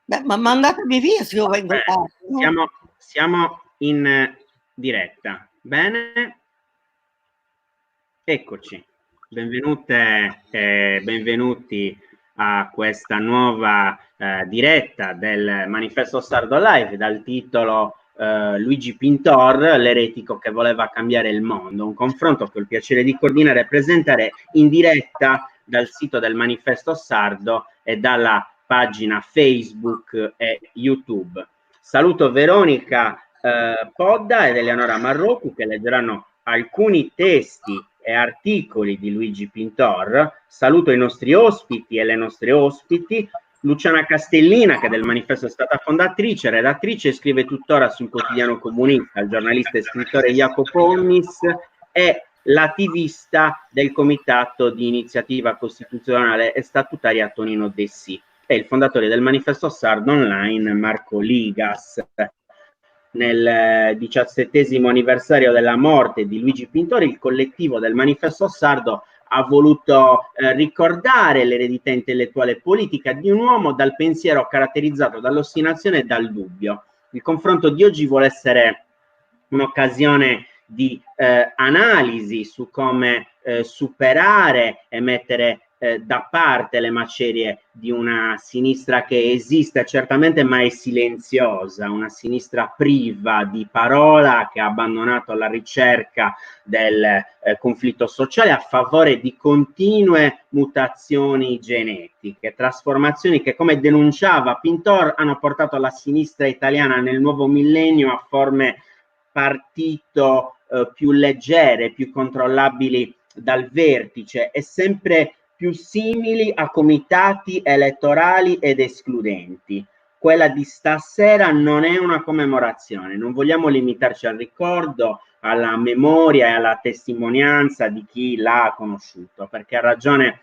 Beh, ma mandatevi via se io vengo tardi. Siamo in diretta. Bene. Eccoci. Benvenute e benvenuti a questa nuova diretta del Manifesto Sardo Live dal titolo Luigi Pintor, l'eretico che voleva cambiare il mondo. Un confronto che ho il piacere di coordinare e presentare in diretta dal sito del Manifesto Sardo e dalla pagina Facebook e YouTube. Saluto Veronica Podda ed Eleonora Marroccu che leggeranno alcuni testi e articoli di Luigi Pintor. Saluto i nostri ospiti e le nostre ospiti. Luciana Castellina, che del Manifesto è stata fondatrice, redattrice e scrive tuttora sul quotidiano Comunista, il giornalista e scrittore Jacopo Olmis e l'attivista del Comitato di Iniziativa Costituzionale e Statutaria Tonino Dessì e il fondatore del Manifesto Sardo Online Marco Ligas. Nel 17° anniversario della morte di Luigi Pintor, il collettivo del Manifesto Sardo ha voluto ricordare l'eredità intellettuale e politica di un uomo dal pensiero caratterizzato dall'ostinazione e dal dubbio. Il confronto di oggi vuole essere un'occasione di analisi su come superare e mettere da parte le macerie di una sinistra che esiste certamente ma è silenziosa, una sinistra priva di parola che ha abbandonato la ricerca del conflitto sociale a favore di continue mutazioni genetiche, trasformazioni che, come denunciava Pintor, hanno portato la sinistra italiana nel nuovo millennio a forme partito più leggere, più controllabili dal vertice e sempre più simili a comitati elettorali ed escludenti. Quella di stasera non è una commemorazione, non vogliamo limitarci al ricordo, alla memoria e alla testimonianza di chi l'ha conosciuto, perché ha ragione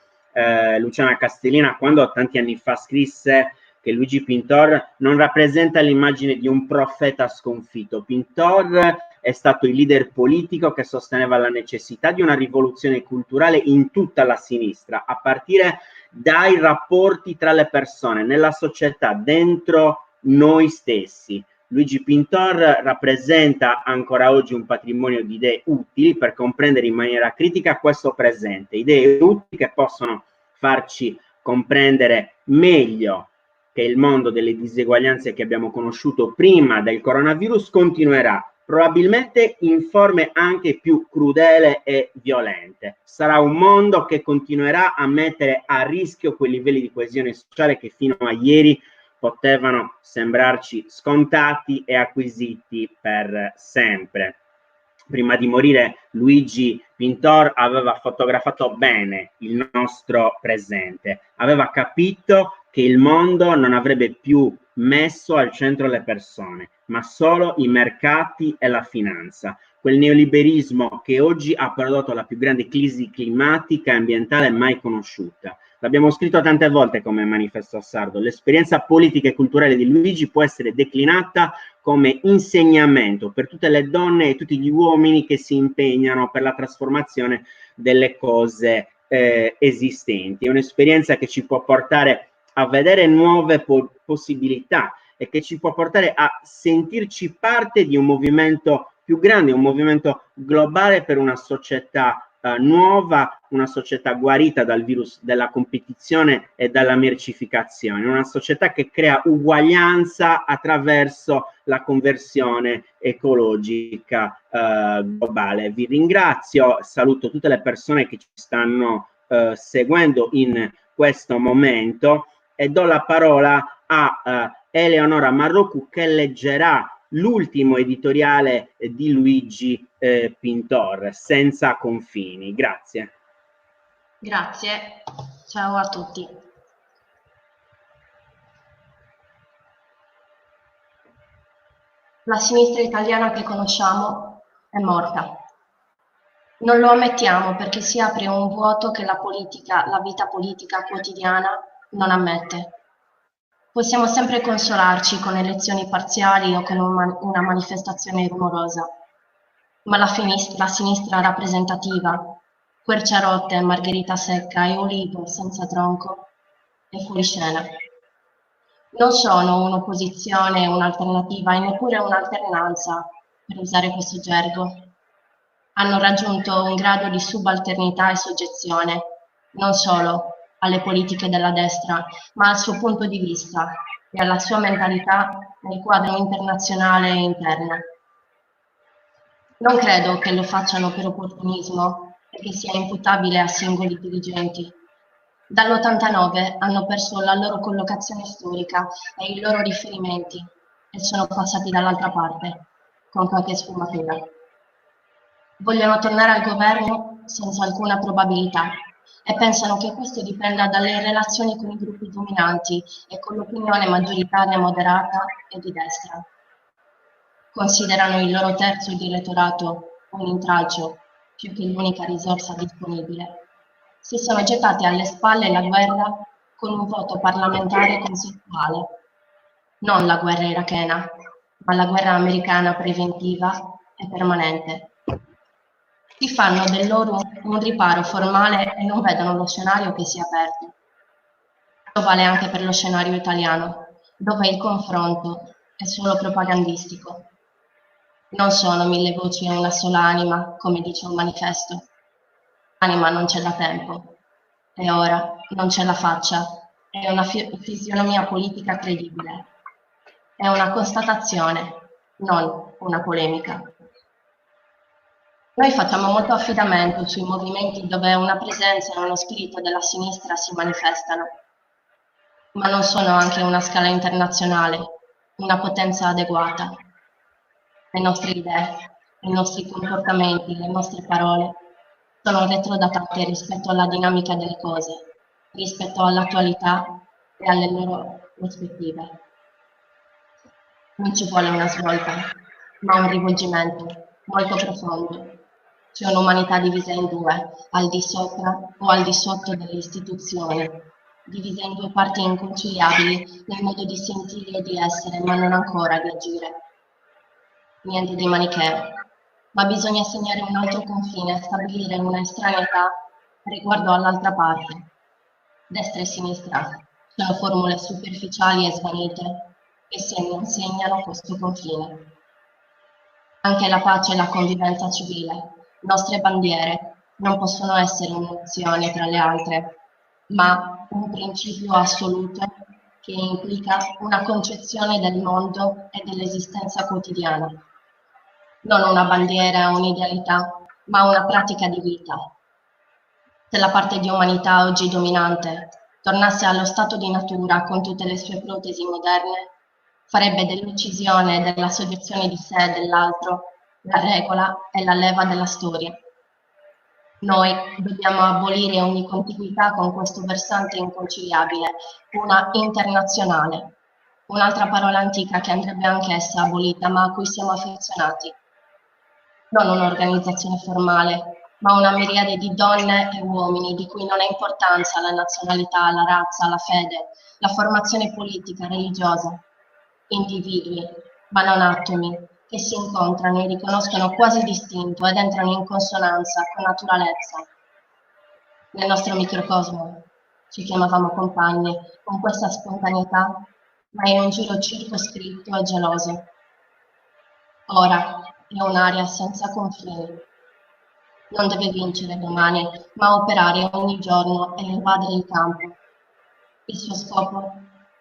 Luciana Castellina quando tanti anni fa scrisse che Luigi Pintor non rappresenta l'immagine di un profeta sconfitto. Pintor è stato il leader politico che sosteneva la necessità di una rivoluzione culturale in tutta la sinistra, a partire dai rapporti tra le persone, nella società, dentro noi stessi. Luigi Pintor rappresenta ancora oggi un patrimonio di idee utili per comprendere in maniera critica questo presente, idee utili che possono farci comprendere meglio che il mondo delle diseguaglianze che abbiamo conosciuto prima del coronavirus continuerà, probabilmente in forme anche più crudele e violente. Sarà un mondo che continuerà a mettere a rischio quei livelli di coesione sociale che fino a ieri potevano sembrarci scontati e acquisiti per sempre. Prima di morire Luigi Pintor aveva fotografato bene il nostro presente, aveva capito che il mondo non avrebbe più messo al centro le persone, ma solo i mercati e la finanza. Quel neoliberismo che oggi ha prodotto la più grande crisi climatica e ambientale mai conosciuta. L'abbiamo scritto tante volte come Manifesto Sardo. L'esperienza politica e culturale di Luigi può essere declinata come insegnamento per tutte le donne e tutti gli uomini che si impegnano per la trasformazione delle cose esistenti. È un'esperienza che ci può portare a vedere nuove possibilità e che ci può portare a sentirci parte di un movimento più grande, un movimento globale per una società nuova, una società guarita dal virus della competizione e dalla mercificazione, una società che crea uguaglianza attraverso la conversione ecologica globale. Vi ringrazio, saluto tutte le persone che ci stanno seguendo in questo momento e do la parola a Eleonora Marroccu che leggerà l'ultimo editoriale di Luigi Pintor, Senza confini. Grazie. Grazie, ciao a tutti. La sinistra italiana che conosciamo è morta. Non lo ammettiamo perché si apre un vuoto che la vita politica quotidiana non ammette. Possiamo sempre consolarci con elezioni parziali o con una manifestazione rumorosa, ma la sinistra rappresentativa, Querciarotte, Margherita Secca e Ulivo senza tronco, è fuori scena. Non sono un'opposizione, un'alternativa e neppure un'alternanza, per usare questo gergo. Hanno raggiunto un grado di subalternità e soggezione, non solo alle politiche della destra, ma al suo punto di vista e alla sua mentalità nel quadro internazionale e interno. Non credo che lo facciano per opportunismo e che sia imputabile a singoli dirigenti. Dall'89 hanno perso la loro collocazione storica e i loro riferimenti e sono passati dall'altra parte, con qualche sfumatura. Vogliono tornare al governo senza alcuna probabilità e pensano che questo dipenda dalle relazioni con i gruppi dominanti e con l'opinione maggioritaria moderata e di destra. Considerano il loro terzo di elettorato un intralcio più che l'unica risorsa disponibile. Si sono gettati alle spalle la guerra con un voto parlamentare consensuale, non la guerra irachena, ma la guerra americana preventiva e permanente. Si fanno del loro un riparo formale e non vedono lo scenario che si è aperto. Questo vale anche per lo scenario italiano, dove il confronto è solo propagandistico. Non sono 1000 voci e una sola anima, come dice un manifesto. L'anima non c'è da tempo, e ora non c'è la faccia, è una fisionomia politica credibile. È una constatazione, non una polemica. Noi facciamo molto affidamento sui movimenti dove una presenza e uno spirito della sinistra si manifestano, ma non sono anche una scala internazionale, una potenza adeguata. Le nostre idee, i nostri comportamenti, le nostre parole sono retrodatate rispetto alla dinamica delle cose, rispetto all'attualità e alle loro prospettive. Non ci vuole una svolta, ma un rivolgimento molto profondo. C'è un'umanità divisa in due, al di sopra o al di sotto delle istituzioni, divisa in due parti inconciliabili nel modo di sentire e di essere, ma non ancora di agire. Niente di manicheo, ma bisogna segnare un altro confine e stabilire una estraneità riguardo all'altra parte. Destra e sinistra sono formule superficiali e svanite che non segnano questo confine. Anche la pace e la convivenza civile, nostre bandiere, non possono essere un'opzione tra le altre, ma un principio assoluto che implica una concezione del mondo e dell'esistenza quotidiana. Non una bandiera o un'idealità, ma una pratica di vita. Se la parte di umanità oggi dominante tornasse allo stato di natura con tutte le sue protesi moderne, farebbe dell'uccisione e della soggezione di sé e dell'altro la regola e la leva della storia. Noi dobbiamo abolire ogni contiguità con questo versante inconciliabile, una internazionale, un'altra parola antica che andrebbe anch'essa abolita, ma a cui siamo affezionati. Non un'organizzazione formale, ma una miriade di donne e uomini di cui non ha importanza la nazionalità, la razza, la fede, la formazione politica, religiosa. Individui, ma non atomi, che si incontrano e riconoscono quasi distinto ed entrano in consonanza con naturalezza. Nel nostro microcosmo ci chiamavamo compagni con questa spontaneità, ma in un giro circoscritto e geloso. Ora è un'area senza confini. Non deve vincere domani, ma operare ogni giorno e invadere il campo. Il suo scopo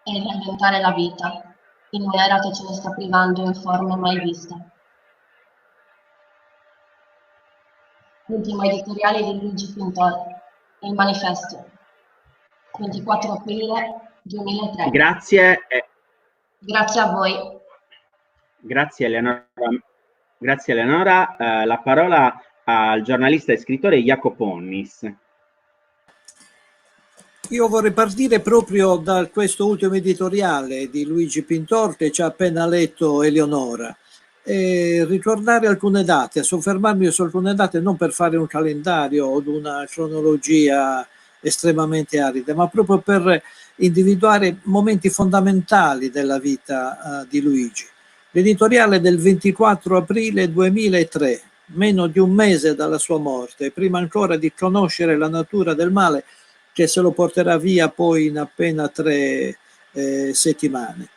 è reinventare la vita in un'era che ce ne sta privando in forme mai viste. L'ultimo editoriale di Luigi Pintor, Il manifesto, 24 aprile 2003. Grazie. Grazie a voi. Grazie Eleonora. Grazie Eleonora. La parola al giornalista e scrittore Jacopo Onnis. Io vorrei partire proprio da questo ultimo editoriale di Luigi Pintor che ci ha appena letto Eleonora e ricordare alcune date, soffermarmi su alcune date non per fare un calendario o una cronologia estremamente arida, ma proprio per individuare momenti fondamentali della vita di Luigi. L'editoriale del 24 aprile 2003, meno di un mese dalla sua morte, prima ancora di conoscere la natura del male che se lo porterà via poi in appena 3 settimane.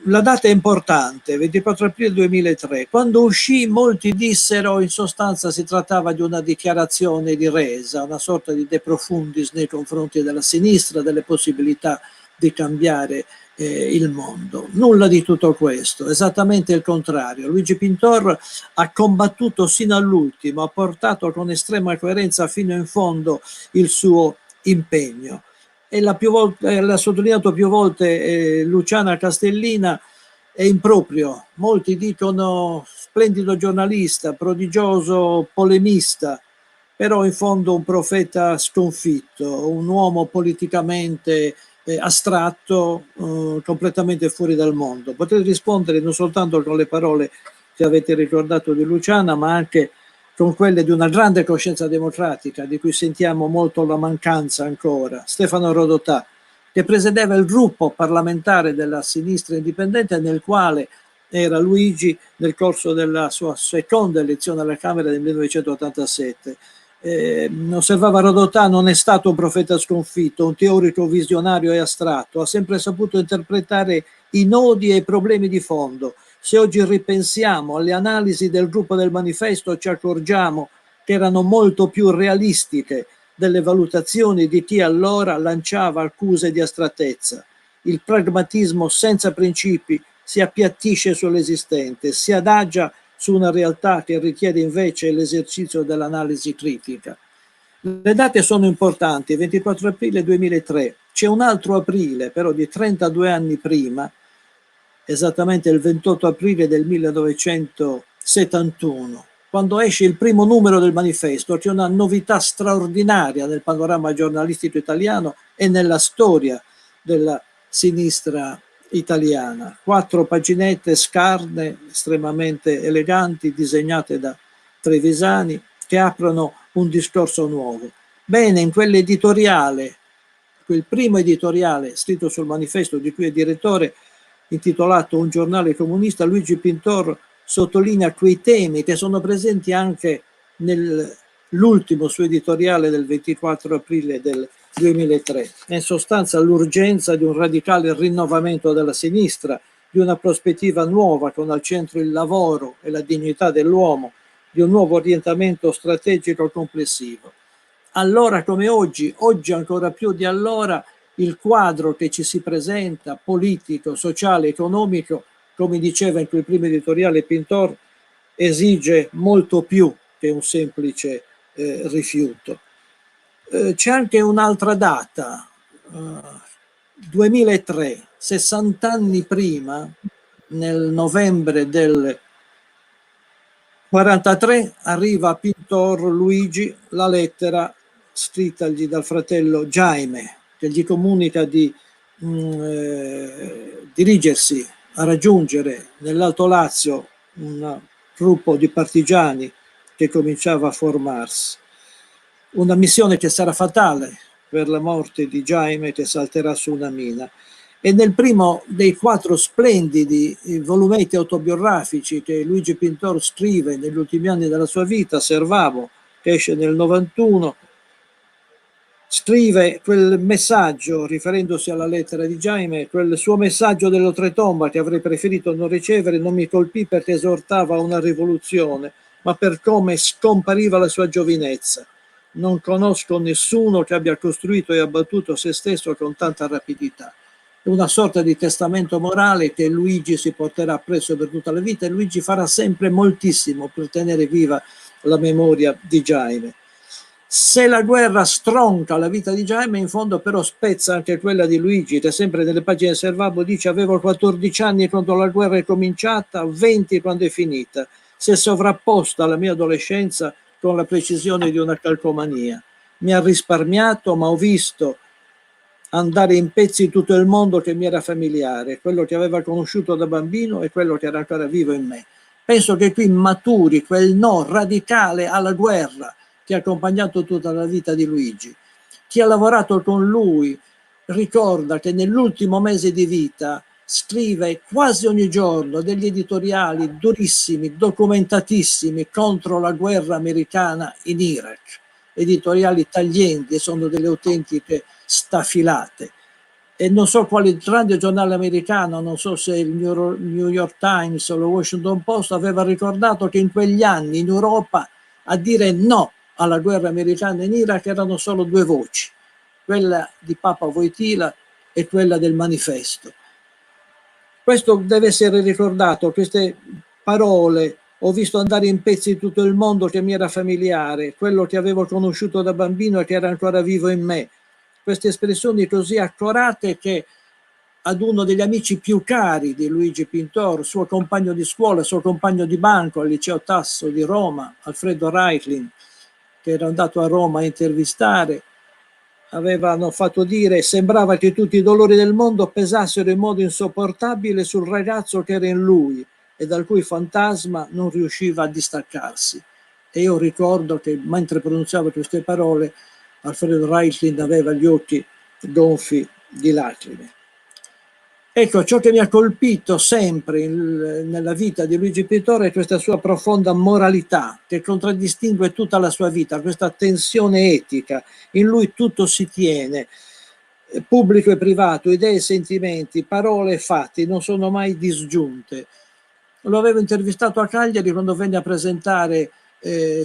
La data è importante, 24 aprile 2003. Quando uscì molti dissero in sostanza si trattava di una dichiarazione di resa, una sorta di de profundis nei confronti della sinistra, delle possibilità di cambiare il mondo. Nulla di tutto questo, esattamente il contrario. Luigi Pintor ha combattuto sino all'ultimo, ha portato con estrema coerenza fino in fondo il suo impegno. E l'ha sottolineato più volte Luciana Castellina, è improprio. Molti dicono splendido giornalista, prodigioso polemista, però in fondo un profeta sconfitto, un uomo politicamente astratto, completamente fuori dal mondo. Potete rispondere non soltanto con le parole che avete ricordato di Luciana, ma anche con quelle di una grande coscienza democratica, di cui sentiamo molto la mancanza ancora, Stefano Rodotà, che presiedeva il gruppo parlamentare della sinistra indipendente nel quale era Luigi nel corso della sua seconda elezione alla Camera del 1987. Osservava Rodotà, non è stato un profeta sconfitto, un teorico visionario e astratto, ha sempre saputo interpretare i nodi e i problemi di fondo. Se oggi ripensiamo alle analisi del gruppo del manifesto ci accorgiamo che erano molto più realistiche delle valutazioni di chi allora lanciava accuse di astrattezza. Il pragmatismo senza principi si appiattisce sull'esistente, si adagia su una realtà che richiede invece l'esercizio dell'analisi critica. Le date sono importanti, 24 aprile 2003, c'è un altro aprile però di 32 anni prima, esattamente il 28 aprile del 1971, quando esce il primo numero del manifesto, c'è una novità straordinaria nel panorama giornalistico italiano e nella storia della sinistra italiana. 4 paginette scarne, estremamente eleganti, disegnate da Trevisani, che aprono un discorso nuovo. Bene, in quell'editoriale, quel primo editoriale scritto sul manifesto di cui è direttore, intitolato Un giornale comunista, Luigi Pintor sottolinea quei temi che sono presenti anche nell'ultimo suo editoriale del 24 aprile del 2003. In sostanza l'urgenza di un radicale rinnovamento della sinistra, di una prospettiva nuova con al centro il lavoro e la dignità dell'uomo, di un nuovo orientamento strategico complessivo. Allora come oggi ancora più di allora, il quadro che ci si presenta, politico, sociale, economico, come diceva in quel primo editoriale Pintor, esige molto più che un semplice rifiuto. C'è anche un'altra data, 2003, 60 anni prima, nel novembre del 43, arriva a Pintor Luigi la lettera scrittagli dal fratello Jaime, che gli comunica di dirigersi a raggiungere nell'Alto Lazio un gruppo di partigiani che cominciava a formarsi. Una missione che sarà fatale per la morte di Jaime, che salterà su una mina. E nel primo dei 4 splendidi volumetti autobiografici che Luigi Pintor scrive negli ultimi anni della sua vita, Servavo, che esce nel 91, scrive quel messaggio, riferendosi alla lettera di Jaime, quel suo messaggio dell'oltretomba che avrei preferito non ricevere, non mi colpì perché esortava a una rivoluzione, ma per come scompariva la sua giovinezza. Non conosco nessuno che abbia costruito e abbattuto se stesso con tanta rapidità. Una sorta di testamento morale che Luigi si porterà appresso per tutta la vita, e Luigi farà sempre moltissimo per tenere viva la memoria di Jaime. Se la guerra stronca la vita di Jaime, in fondo però spezza anche quella di Luigi, che sempre nelle pagine Servabo dice: avevo 14 anni quando la guerra è cominciata, 20 quando è finita. Si è sovrapposta alla mia adolescenza con la precisione di una calcomania. Mi ha risparmiato, ma ho visto andare in pezzi tutto il mondo che mi era familiare, quello che aveva conosciuto da bambino e quello che era ancora vivo in me. Penso che qui maturi quel no radicale alla guerra che ha accompagnato tutta la vita di Luigi. Chi ha lavorato con lui ricorda che nell'ultimo mese di vita scrive quasi ogni giorno degli editoriali durissimi, documentatissimi contro la guerra americana in Iraq. editoriali taglienti e sono delle autentiche stafilate. E non so quale grande giornale americano, non so se il New York Times o lo Washington Post, aveva ricordato che in quegli anni in Europa a dire no alla guerra americana in Iraq erano solo due voci, quella di Papa Wojtyla e quella del Manifesto. Questo deve essere ricordato, queste parole ho visto andare in pezzi tutto il mondo che mi era familiare, quello che avevo conosciuto da bambino e che era ancora vivo in me. Queste espressioni così accorate che ad uno degli amici più cari di Luigi Pintor, suo compagno di scuola, suo compagno di banco al liceo Tasso di Roma, Alfredo Reichling, che era andato a Roma a intervistare, avevano fatto dire: sembrava che tutti i dolori del mondo pesassero in modo insopportabile sul ragazzo che era in lui e dal cui fantasma non riusciva a distaccarsi. E io ricordo che mentre pronunziavo queste parole Alfredo Reichling aveva gli occhi gonfi di lacrime. Ecco, ciò che mi ha colpito sempre nella vita di Luigi Pintor è questa sua profonda moralità che contraddistingue tutta la sua vita, questa tensione etica. In lui tutto si tiene, pubblico e privato, idee e sentimenti, parole e fatti non sono mai disgiunte. Lo avevo intervistato a Cagliari quando venne a presentare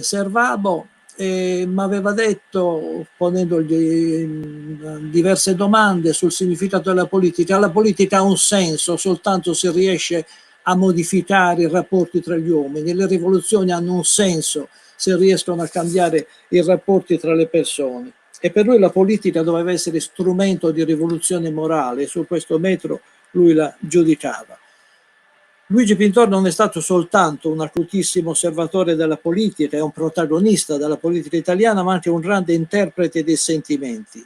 Servabo, mi aveva detto, ponendogli diverse domande sul significato della politica: la politica ha un senso soltanto se riesce a modificare i rapporti tra gli uomini, le rivoluzioni hanno un senso se riescono a cambiare i rapporti tra le persone. E per lui la politica doveva essere strumento di rivoluzione morale, e su questo metro lui la giudicava. Luigi Pintor non è stato soltanto un acutissimo osservatore della politica e un protagonista della politica italiana, ma anche un grande interprete dei sentimenti.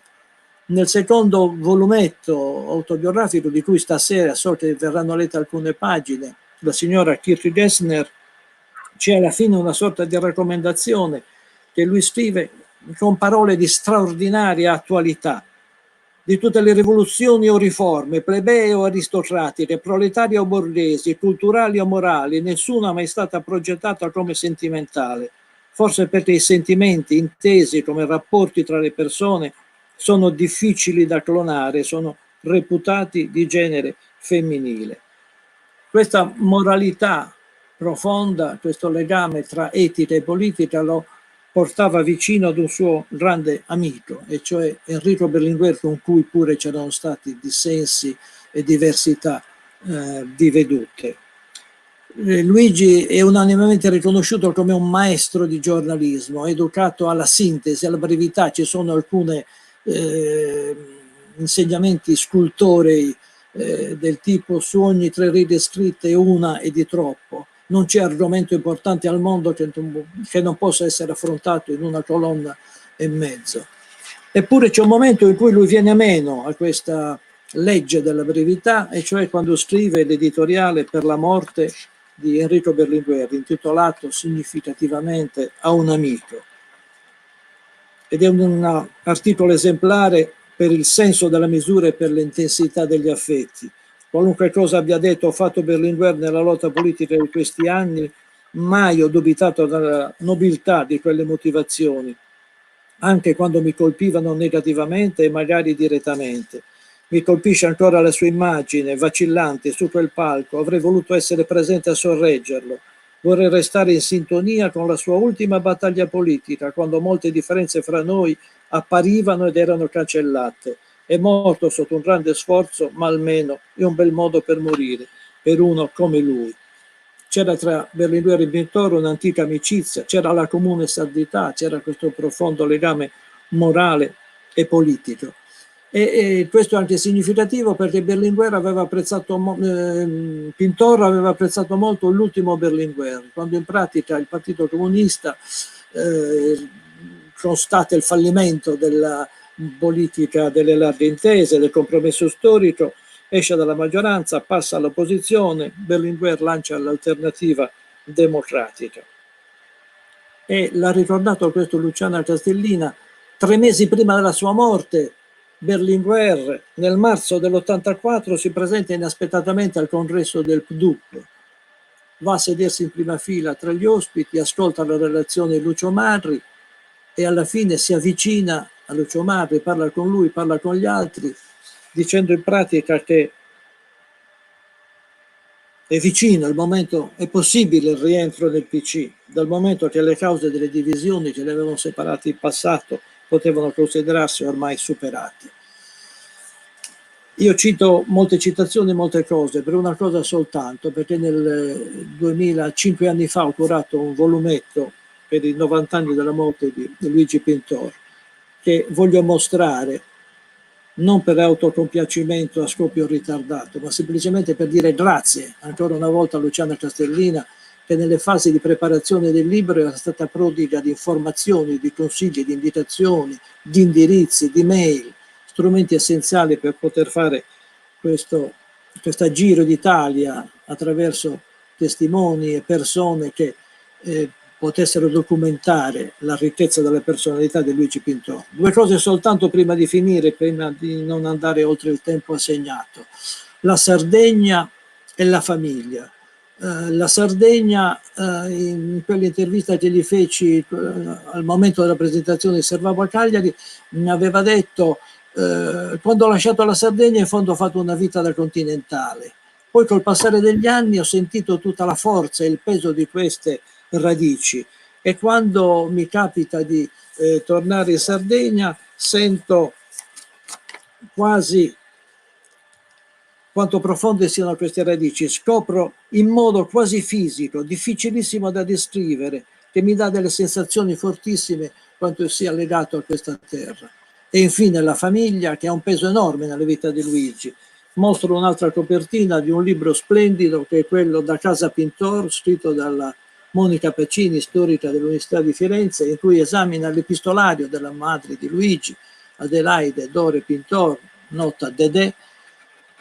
Nel secondo volumetto autobiografico, di cui stasera so che verranno lette alcune pagine, la signora Kirk Gessner, c'è alla fine una sorta di raccomandazione che lui scrive con parole di straordinaria attualità. Di tutte le rivoluzioni o riforme, plebee o aristocratiche, proletarie o borghesi, culturali o morali, nessuna è mai stata progettata come sentimentale. Forse perché i sentimenti intesi come rapporti tra le persone sono difficili da clonare, sono reputati di genere femminile. Questa moralità profonda, questo legame tra etica e politica lo portava vicino ad un suo grande amico, e cioè Enrico Berlinguer, con cui pure c'erano stati dissensi e diversità di vedute. Luigi è unanimemente riconosciuto come un maestro di giornalismo, educato alla sintesi, alla brevità. Ci sono alcuni insegnamenti scultorei del tipo: su ogni 3 righe scritte una è di troppo. Non c'è argomento importante al mondo che non possa essere affrontato in una colonna e mezzo. Eppure c'è un momento in cui lui viene meno a questa legge della brevità, e cioè quando scrive l'editoriale per la morte di Enrico Berlinguer, intitolato significativamente A un amico. Ed è un articolo esemplare per il senso della misura e per l'intensità degli affetti. Qualunque cosa abbia detto o fatto Berlinguer nella lotta politica di questi anni, mai ho dubitato della nobiltà di quelle motivazioni, anche quando mi colpivano negativamente e magari direttamente. Mi colpisce ancora la sua immagine vacillante su quel palco. Avrei voluto essere presente a sorreggerlo. Vorrei restare in sintonia con la sua ultima battaglia politica, quando molte differenze fra noi apparivano ed erano cancellate. È morto sotto un grande sforzo, ma almeno è un bel modo per morire, per uno come lui. C'era tra Berlinguer e Pintor un'antica amicizia, c'era la comune sardità, c'era questo profondo legame morale e politico. E questo è anche significativo perché Berlinguer aveva apprezzato, Pintor aveva apprezzato molto l'ultimo Berlinguer, quando in pratica il Partito Comunista, constate il fallimento della politica delle larghe intese, del compromesso storico, esce dalla maggioranza, passa all'opposizione, Berlinguer lancia l'alternativa democratica. E l'ha ricordato questo Luciana Castellina: 3 mesi prima della sua morte, Berlinguer nel marzo dell'84 si presenta inaspettatamente al congresso del PDUP, va a sedersi in prima fila tra gli ospiti, ascolta la relazione di Lucio Magri e alla fine si avvicina a Lucio Marri, parla con lui, parla con gli altri, dicendo in pratica che è vicino il momento, è possibile il rientro del PC, dal momento che le cause delle divisioni che le avevano separati in passato potevano considerarsi ormai superate. Io cito molte citazioni, molte cose, per una cosa soltanto, perché nel 2005 anni fa ho curato un volumetto per i 90 anni della morte di Luigi Pintor, che voglio mostrare non per autocompiacimento a scoppio ritardato, ma semplicemente per dire grazie ancora una volta a Luciana Castellina, che nelle fasi di preparazione del libro era stata prodiga di informazioni, di consigli, di invitazioni, di indirizzi, di mail, strumenti essenziali per poter fare questo giro d'Italia attraverso testimoni e persone che potessero documentare la ricchezza della personalità di Luigi Pintor. Due cose soltanto prima di finire, prima di non andare oltre il tempo assegnato. La Sardegna e la famiglia. La Sardegna, in quell'intervista che gli feci al momento della presentazione di Servavo a Cagliari, mi aveva detto quando ho lasciato la Sardegna in fondo ho fatto una vita da continentale. Poi col passare degli anni ho sentito tutta la forza e il peso di queste radici e quando mi capita di tornare in Sardegna sento quasi quanto profonde siano queste radici, scopro in modo quasi fisico, difficilissimo da descrivere, che mi dà delle sensazioni fortissime quanto sia legato a questa terra. E infine la famiglia, che ha un peso enorme nella vita di Luigi. Mostro un'altra copertina di un libro splendido che è quello Da Casa Pintor, scritto dalla Monica Pacini, storica dell'Università di Firenze, in cui esamina l'epistolario della madre di Luigi, Adelaide Dore Pintor, nota Dedè,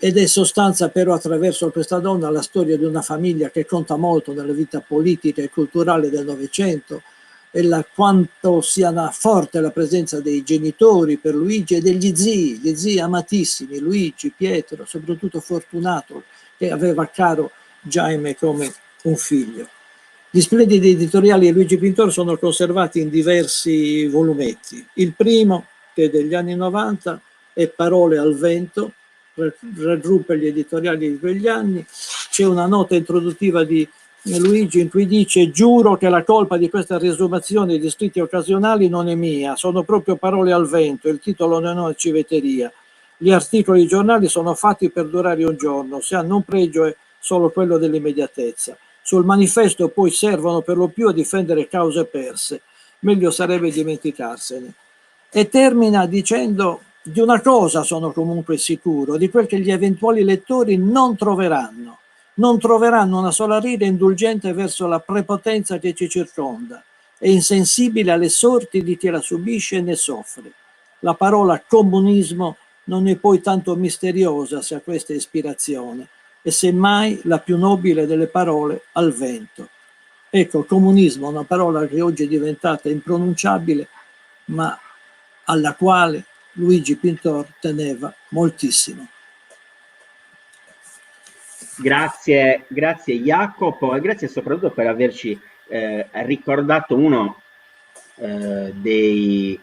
ed è sostanza però attraverso questa donna la storia di una famiglia che conta molto nella vita politica e culturale del Novecento e quanto sia forte la presenza dei genitori per Luigi e degli zii, gli zii amatissimi, Luigi, Pietro, soprattutto Fortunato, che aveva caro Jaime come un figlio. Gli splendidi editoriali di Luigi Pintor sono conservati in diversi volumetti. Il primo, che è degli anni 90, è Parole al vento, raggruppa gli editoriali di quegli anni. C'è una nota introduttiva di Luigi in cui dice: giuro che la colpa di questa riesumazione di scritti occasionali non è mia, sono proprio parole al vento, il titolo non è una civetteria. Gli articoli giornali sono fatti per durare un giorno, se hanno un pregio è solo quello dell'immediatezza. Sul manifesto poi servono per lo più a difendere cause perse, meglio sarebbe dimenticarsene. E termina dicendo: di una cosa sono comunque sicuro, di quel che gli eventuali lettori non troveranno una sola ride indulgente verso la prepotenza che ci circonda e insensibile alle sorti di chi la subisce e ne soffre. La parola comunismo non è poi tanto misteriosa se ha questa ispirazione, e semmai la più nobile delle parole al vento. Ecco, comunismo, una parola che oggi è diventata impronunciabile, ma alla quale Luigi Pintor teneva moltissimo. Grazie Jacopo e grazie soprattutto per averci ricordato uno degli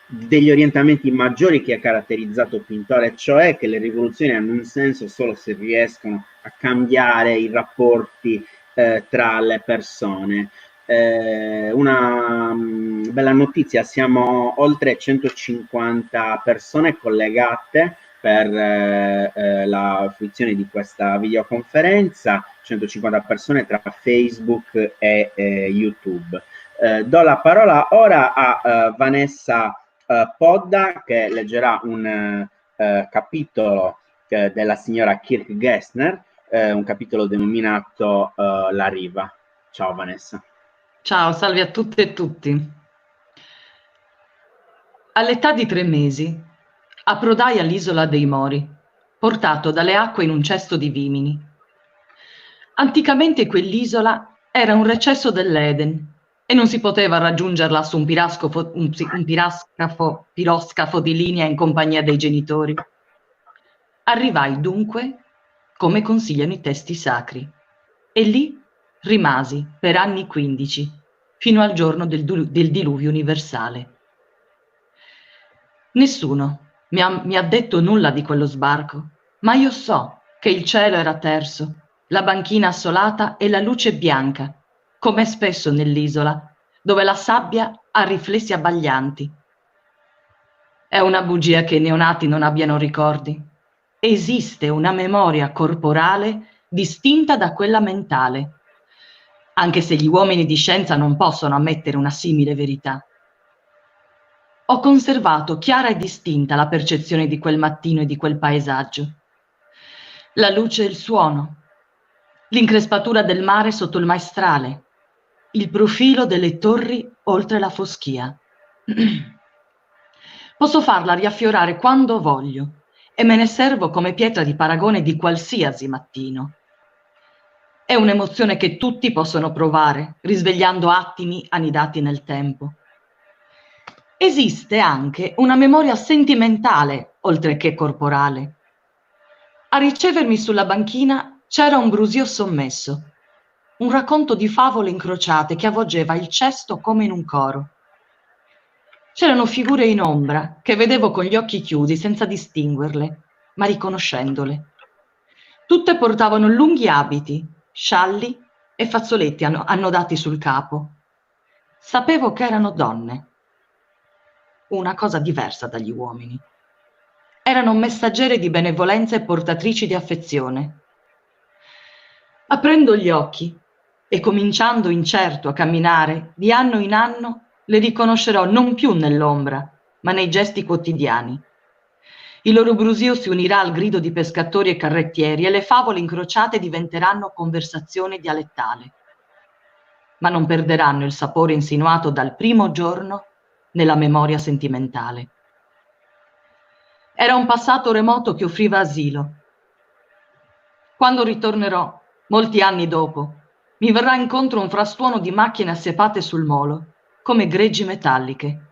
orientamenti maggiori che ha caratterizzato Pintore, cioè che le rivoluzioni hanno un senso solo se riescono a cambiare i rapporti tra le persone. Una bella notizia: siamo oltre 150 persone collegate per la fruizione di questa videoconferenza, 150 persone tra Facebook e YouTube. Do la parola ora a Vanessa Podda, che leggerà un capitolo della signora Kirk Gessner, un capitolo denominato La riva. Ciao Vanessa. Ciao, salve a tutte e tutti. All'età di 3 mesi approdai all'isola dei Mori, portato dalle acque in un cesto di vimini. Anticamente quell'isola era un recesso dell'Eden e non si poteva raggiungerla su un piroscafo di linea in compagnia dei genitori. Arrivai dunque, come consigliano i testi sacri, e lì rimasi per anni 15, fino al giorno del diluvio universale. Nessuno mi ha detto nulla di quello sbarco, ma io so che il cielo era terso, la banchina assolata e la luce bianca, come spesso nell'isola, dove la sabbia ha riflessi abbaglianti. È una bugia che i neonati non abbiano ricordi. Esiste una memoria corporale distinta da quella mentale, anche se gli uomini di scienza non possono ammettere una simile verità. Ho conservato chiara e distinta la percezione di quel mattino e di quel paesaggio. La luce e il suono, l'increspatura del mare sotto il maestrale, il profilo delle torri oltre la foschia. Posso farla riaffiorare quando voglio e me ne servo come pietra di paragone di qualsiasi mattino. È un'emozione che tutti possono provare, risvegliando attimi anidati nel tempo. Esiste anche una memoria sentimentale, oltre che corporale. A ricevermi sulla banchina c'era un brusio sommesso, un racconto di favole incrociate che avvolgeva il cesto come in un coro. C'erano figure in ombra che vedevo con gli occhi chiusi senza distinguerle, ma riconoscendole. Tutte portavano lunghi abiti, scialli e fazzoletti annodati sul capo. Sapevo che erano donne. Una cosa diversa dagli uomini. Erano messaggere di benevolenza e portatrici di affezione. Aprendo gli occhi e cominciando incerto a camminare, di anno in anno le riconoscerò non più nell'ombra, ma nei gesti quotidiani. Il loro brusio si unirà al grido di pescatori e carrettieri e le favole incrociate diventeranno conversazione dialettale. Ma non perderanno il sapore insinuato dal primo giorno nella memoria sentimentale. Era un passato remoto che offriva asilo. Quando ritornerò, molti anni dopo, mi verrà incontro un frastuono di macchine assiepate sul molo, come greggi metalliche.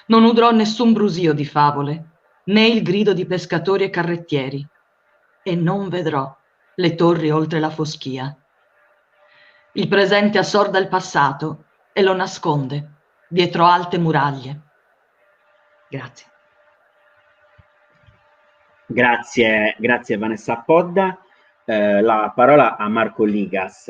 Non udrò nessun brusio di favole, né il grido di pescatori e carrettieri, e non vedrò le torri oltre la foschia. Il presente assorda il passato e lo nasconde dietro alte muraglie. Grazie. Grazie Vanessa Podda. La parola a Marco Ligas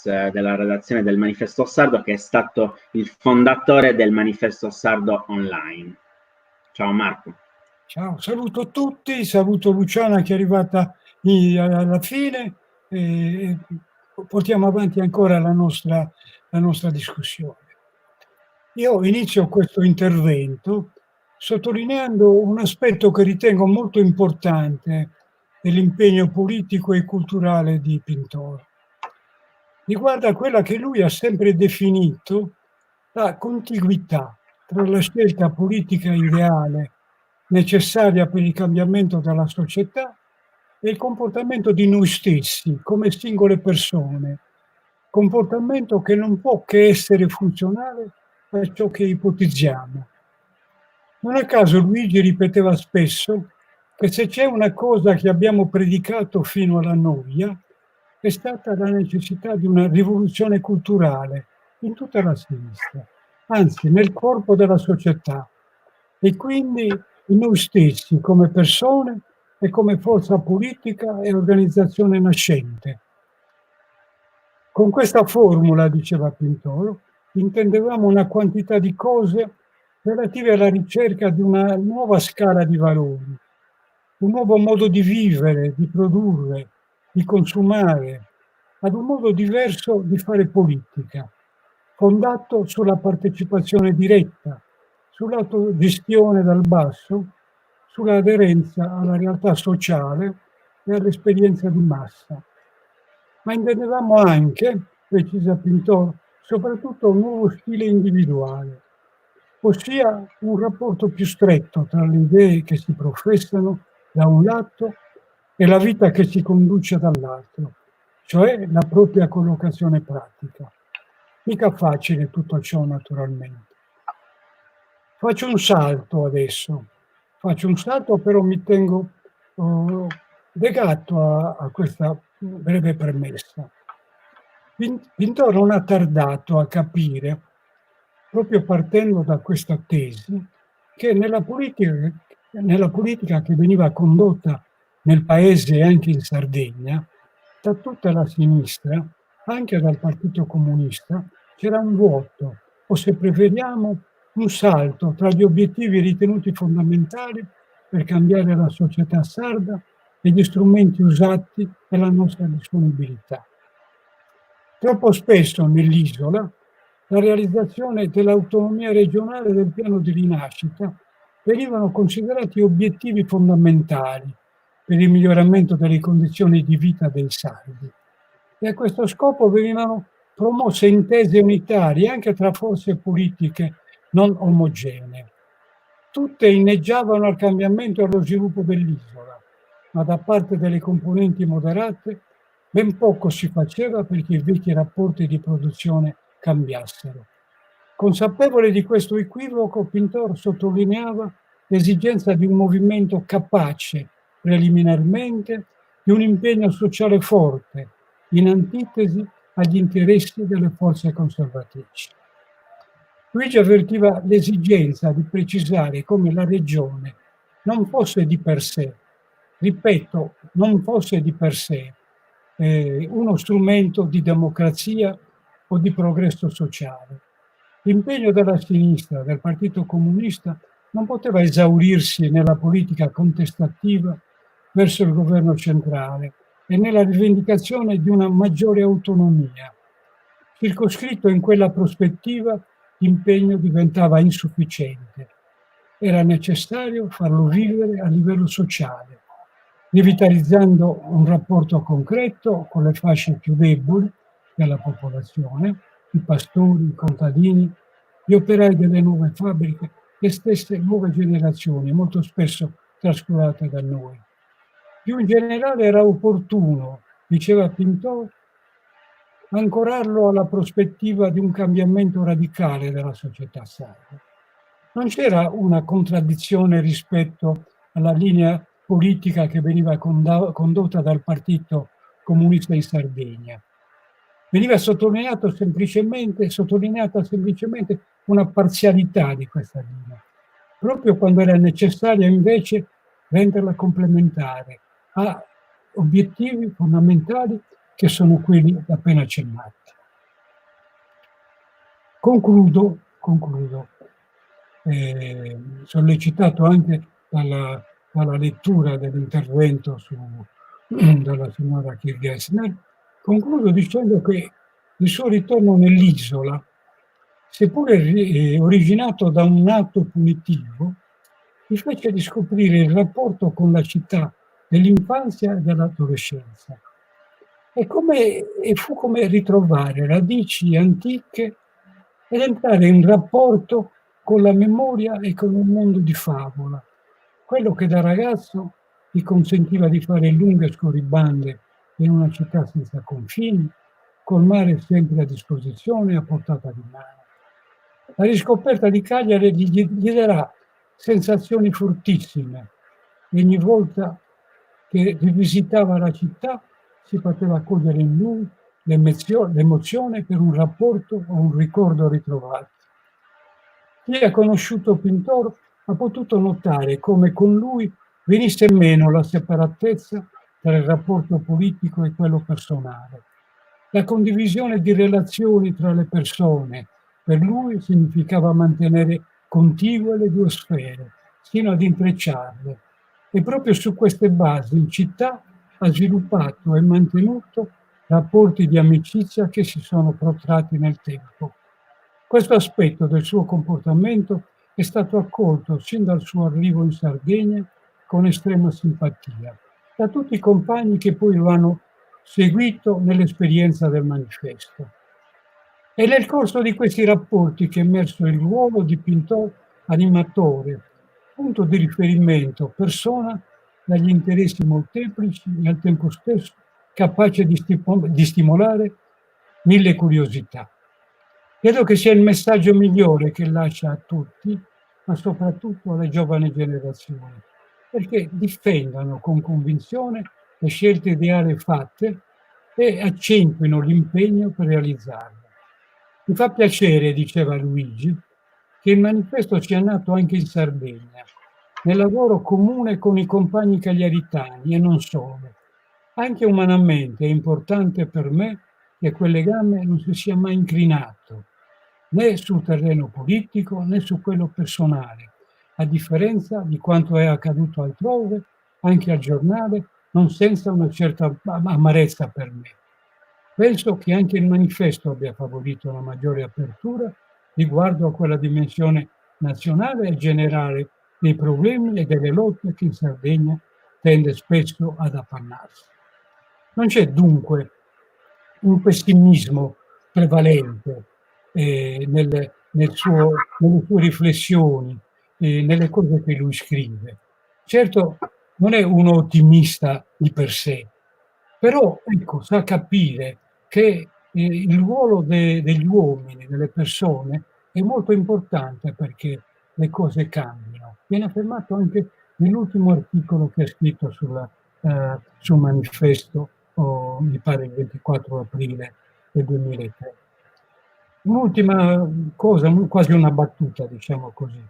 della redazione del Manifesto Sardo, che è stato il fondatore del Manifesto Sardo Online. Ciao Marco. Ciao, saluto tutti, saluto Luciana che è arrivata alla fine e portiamo avanti ancora la nostra discussione. Io inizio questo intervento sottolineando un aspetto che ritengo molto importante dell'impegno politico e culturale di Pintor. Riguarda quella che lui ha sempre definito la contiguità tra la scelta politica ideale necessaria per il cambiamento della società e il comportamento di noi stessi come singole persone, comportamento che non può che essere funzionale a ciò che ipotizziamo. Non a caso Luigi ripeteva spesso che se c'è una cosa che abbiamo predicato fino alla noia è stata la necessità di una rivoluzione culturale in tutta la sinistra, anzi nel corpo della società, e quindi in noi stessi come persone e come forza politica e organizzazione nascente. Con questa formula, diceva Pintor, intendevamo una quantità di cose relative alla ricerca di una nuova scala di valori, un nuovo modo di vivere, di produrre, di consumare, ad un modo diverso di fare politica, fondato sulla partecipazione diretta, sull'autogestione dal basso, sull'aderenza alla realtà sociale e all'esperienza di massa. Ma intendevamo anche, precisa Pintor, soprattutto un nuovo stile individuale, ossia un rapporto più stretto tra le idee che si professano da un lato e la vita che si conduce dall'altro, cioè la propria collocazione pratica. Mica facile tutto ciò, naturalmente. Faccio un salto adesso, però mi tengo legato a questa breve premessa. Pintor non ha tardato a capire, proprio partendo da questa tesi, che nella politica che veniva condotta nel paese e anche in Sardegna, da tutta la sinistra, anche dal Partito Comunista, c'era un vuoto, o se preferiamo un salto tra gli obiettivi ritenuti fondamentali per cambiare la società sarda e gli strumenti usati e la nostra disponibilità. Troppo spesso nell'isola la realizzazione dell'autonomia regionale e del piano di rinascita venivano considerati obiettivi fondamentali per il miglioramento delle condizioni di vita dei sardi e a questo scopo venivano promosse intese unitarie anche tra forze politiche non omogenee. Tutte inneggiavano al cambiamento e allo sviluppo dell'isola, ma da parte delle componenti moderate ben poco si faceva perché i vecchi rapporti di produzione cambiassero. Consapevole di questo equivoco, Pintor sottolineava l'esigenza di un movimento capace, preliminarmente, di un impegno sociale forte, in antitesi agli interessi delle forze conservatrici. Luigi avvertiva l'esigenza di precisare come la regione non fosse di per sé, ripeto, non fosse di per sé uno strumento di democrazia o di progresso sociale. L'impegno della sinistra, del Partito Comunista, non poteva esaurirsi nella politica contestativa verso il governo centrale e nella rivendicazione di una maggiore autonomia. Circoscritto in quella prospettiva, l'impegno diventava insufficiente. Era necessario farlo vivere a livello sociale, rivitalizzando un rapporto concreto con le fasce più deboli della popolazione, i pastori, i contadini, gli operai delle nuove fabbriche, le stesse nuove generazioni, molto spesso trascurate da noi. Più in generale era opportuno, diceva Pintor, ancorarlo alla prospettiva di un cambiamento radicale della società sarda. Non c'era una contraddizione rispetto alla linea politica che veniva condotta dal Partito Comunista in Sardegna. Veniva sottolineata semplicemente una parzialità di questa linea, proprio quando era necessario invece renderla complementare a obiettivi fondamentali che sono quelli appena accennati. Concludo sollecitato anche dalla lettura dell'intervento dalla signora Kirchner, concludo dicendo che il suo ritorno nell'isola, seppure originato da un atto punitivo, gli fece riscoprire il rapporto con la città dell'infanzia e dell'adolescenza. E fu come ritrovare radici antiche ed entrare in rapporto con la memoria e con un mondo di favola, quello che da ragazzo gli consentiva di fare lunghe scorribande in una città senza confini, col mare sempre a disposizione, a portata di mano. La riscoperta di Cagliari gli darà sensazioni fortissime e ogni volta che rivisitava la città si poteva cogliere in lui l'emozione per un rapporto o un ricordo ritrovato. Chi ha conosciuto Pintor ha potuto notare come con lui venisse meno la separatezza tra il rapporto politico e quello personale. La condivisione di relazioni tra le persone per lui significava mantenere contigue le due sfere, sino ad intrecciarle. E proprio su queste basi in città ha sviluppato e mantenuto rapporti di amicizia che si sono protratti nel tempo. Questo aspetto del suo comportamento è stato accolto sin dal suo arrivo in Sardegna con estrema simpatia da tutti i compagni che poi lo hanno seguito nell'esperienza del manifesto. È nel corso di questi rapporti che è emerso il ruolo di Pintor animatore, punto di riferimento, persona dagli interessi molteplici e al tempo stesso capace di stimolare mille curiosità. Credo che sia il messaggio migliore che lascia a tutti, ma soprattutto alle giovani generazioni, perché difendano con convinzione le scelte ideali fatte e accentuino l'impegno per realizzarle. Mi fa piacere, diceva Luigi, che il manifesto sia nato anche in Sardegna, nel lavoro comune con i compagni cagliaritani e non solo. Anche umanamente è importante per me che quel legame non si sia mai inclinato, né sul terreno politico né su quello personale, a differenza di quanto è accaduto altrove, anche al giornale, non senza una certa amarezza per me. Penso che anche il manifesto abbia favorito una maggiore apertura riguardo a quella dimensione nazionale e generale dei problemi e delle lotte che in Sardegna tende spesso ad appannarsi. Non c'è dunque un pessimismo prevalente nelle sue riflessioni, nelle cose che lui scrive. Certo, non è un ottimista di per sé, però ecco, sa capire che il ruolo degli uomini, delle persone, è molto importante perché le cose cambiano. Viene affermato anche nell'ultimo articolo che ha scritto sul manifesto, mi pare il 24 aprile del 2003. Un'ultima cosa, quasi una battuta, diciamo così.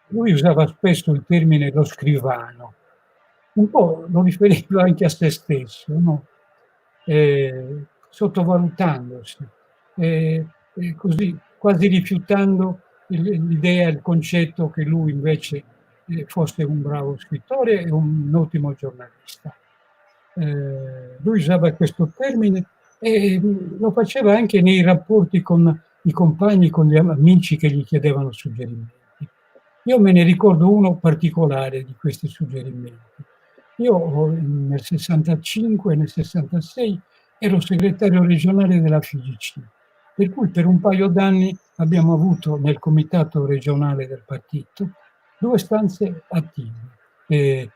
Lui usava spesso il termine lo scrivano, un po' lo riferiva anche a se stesso, no? Sottovalutandosi, così quasi rifiutando l'idea, il concetto che lui invece fosse un bravo scrittore e un ottimo giornalista. Lui usava questo termine e lo faceva anche nei rapporti con i compagni, con gli amici che gli chiedevano suggerimenti. Io me ne ricordo uno particolare di questi suggerimenti. Io nel 65 e nel 66 ero segretario regionale della FIGC, per cui per un paio d'anni abbiamo avuto nel comitato regionale del partito 2 stanze attive.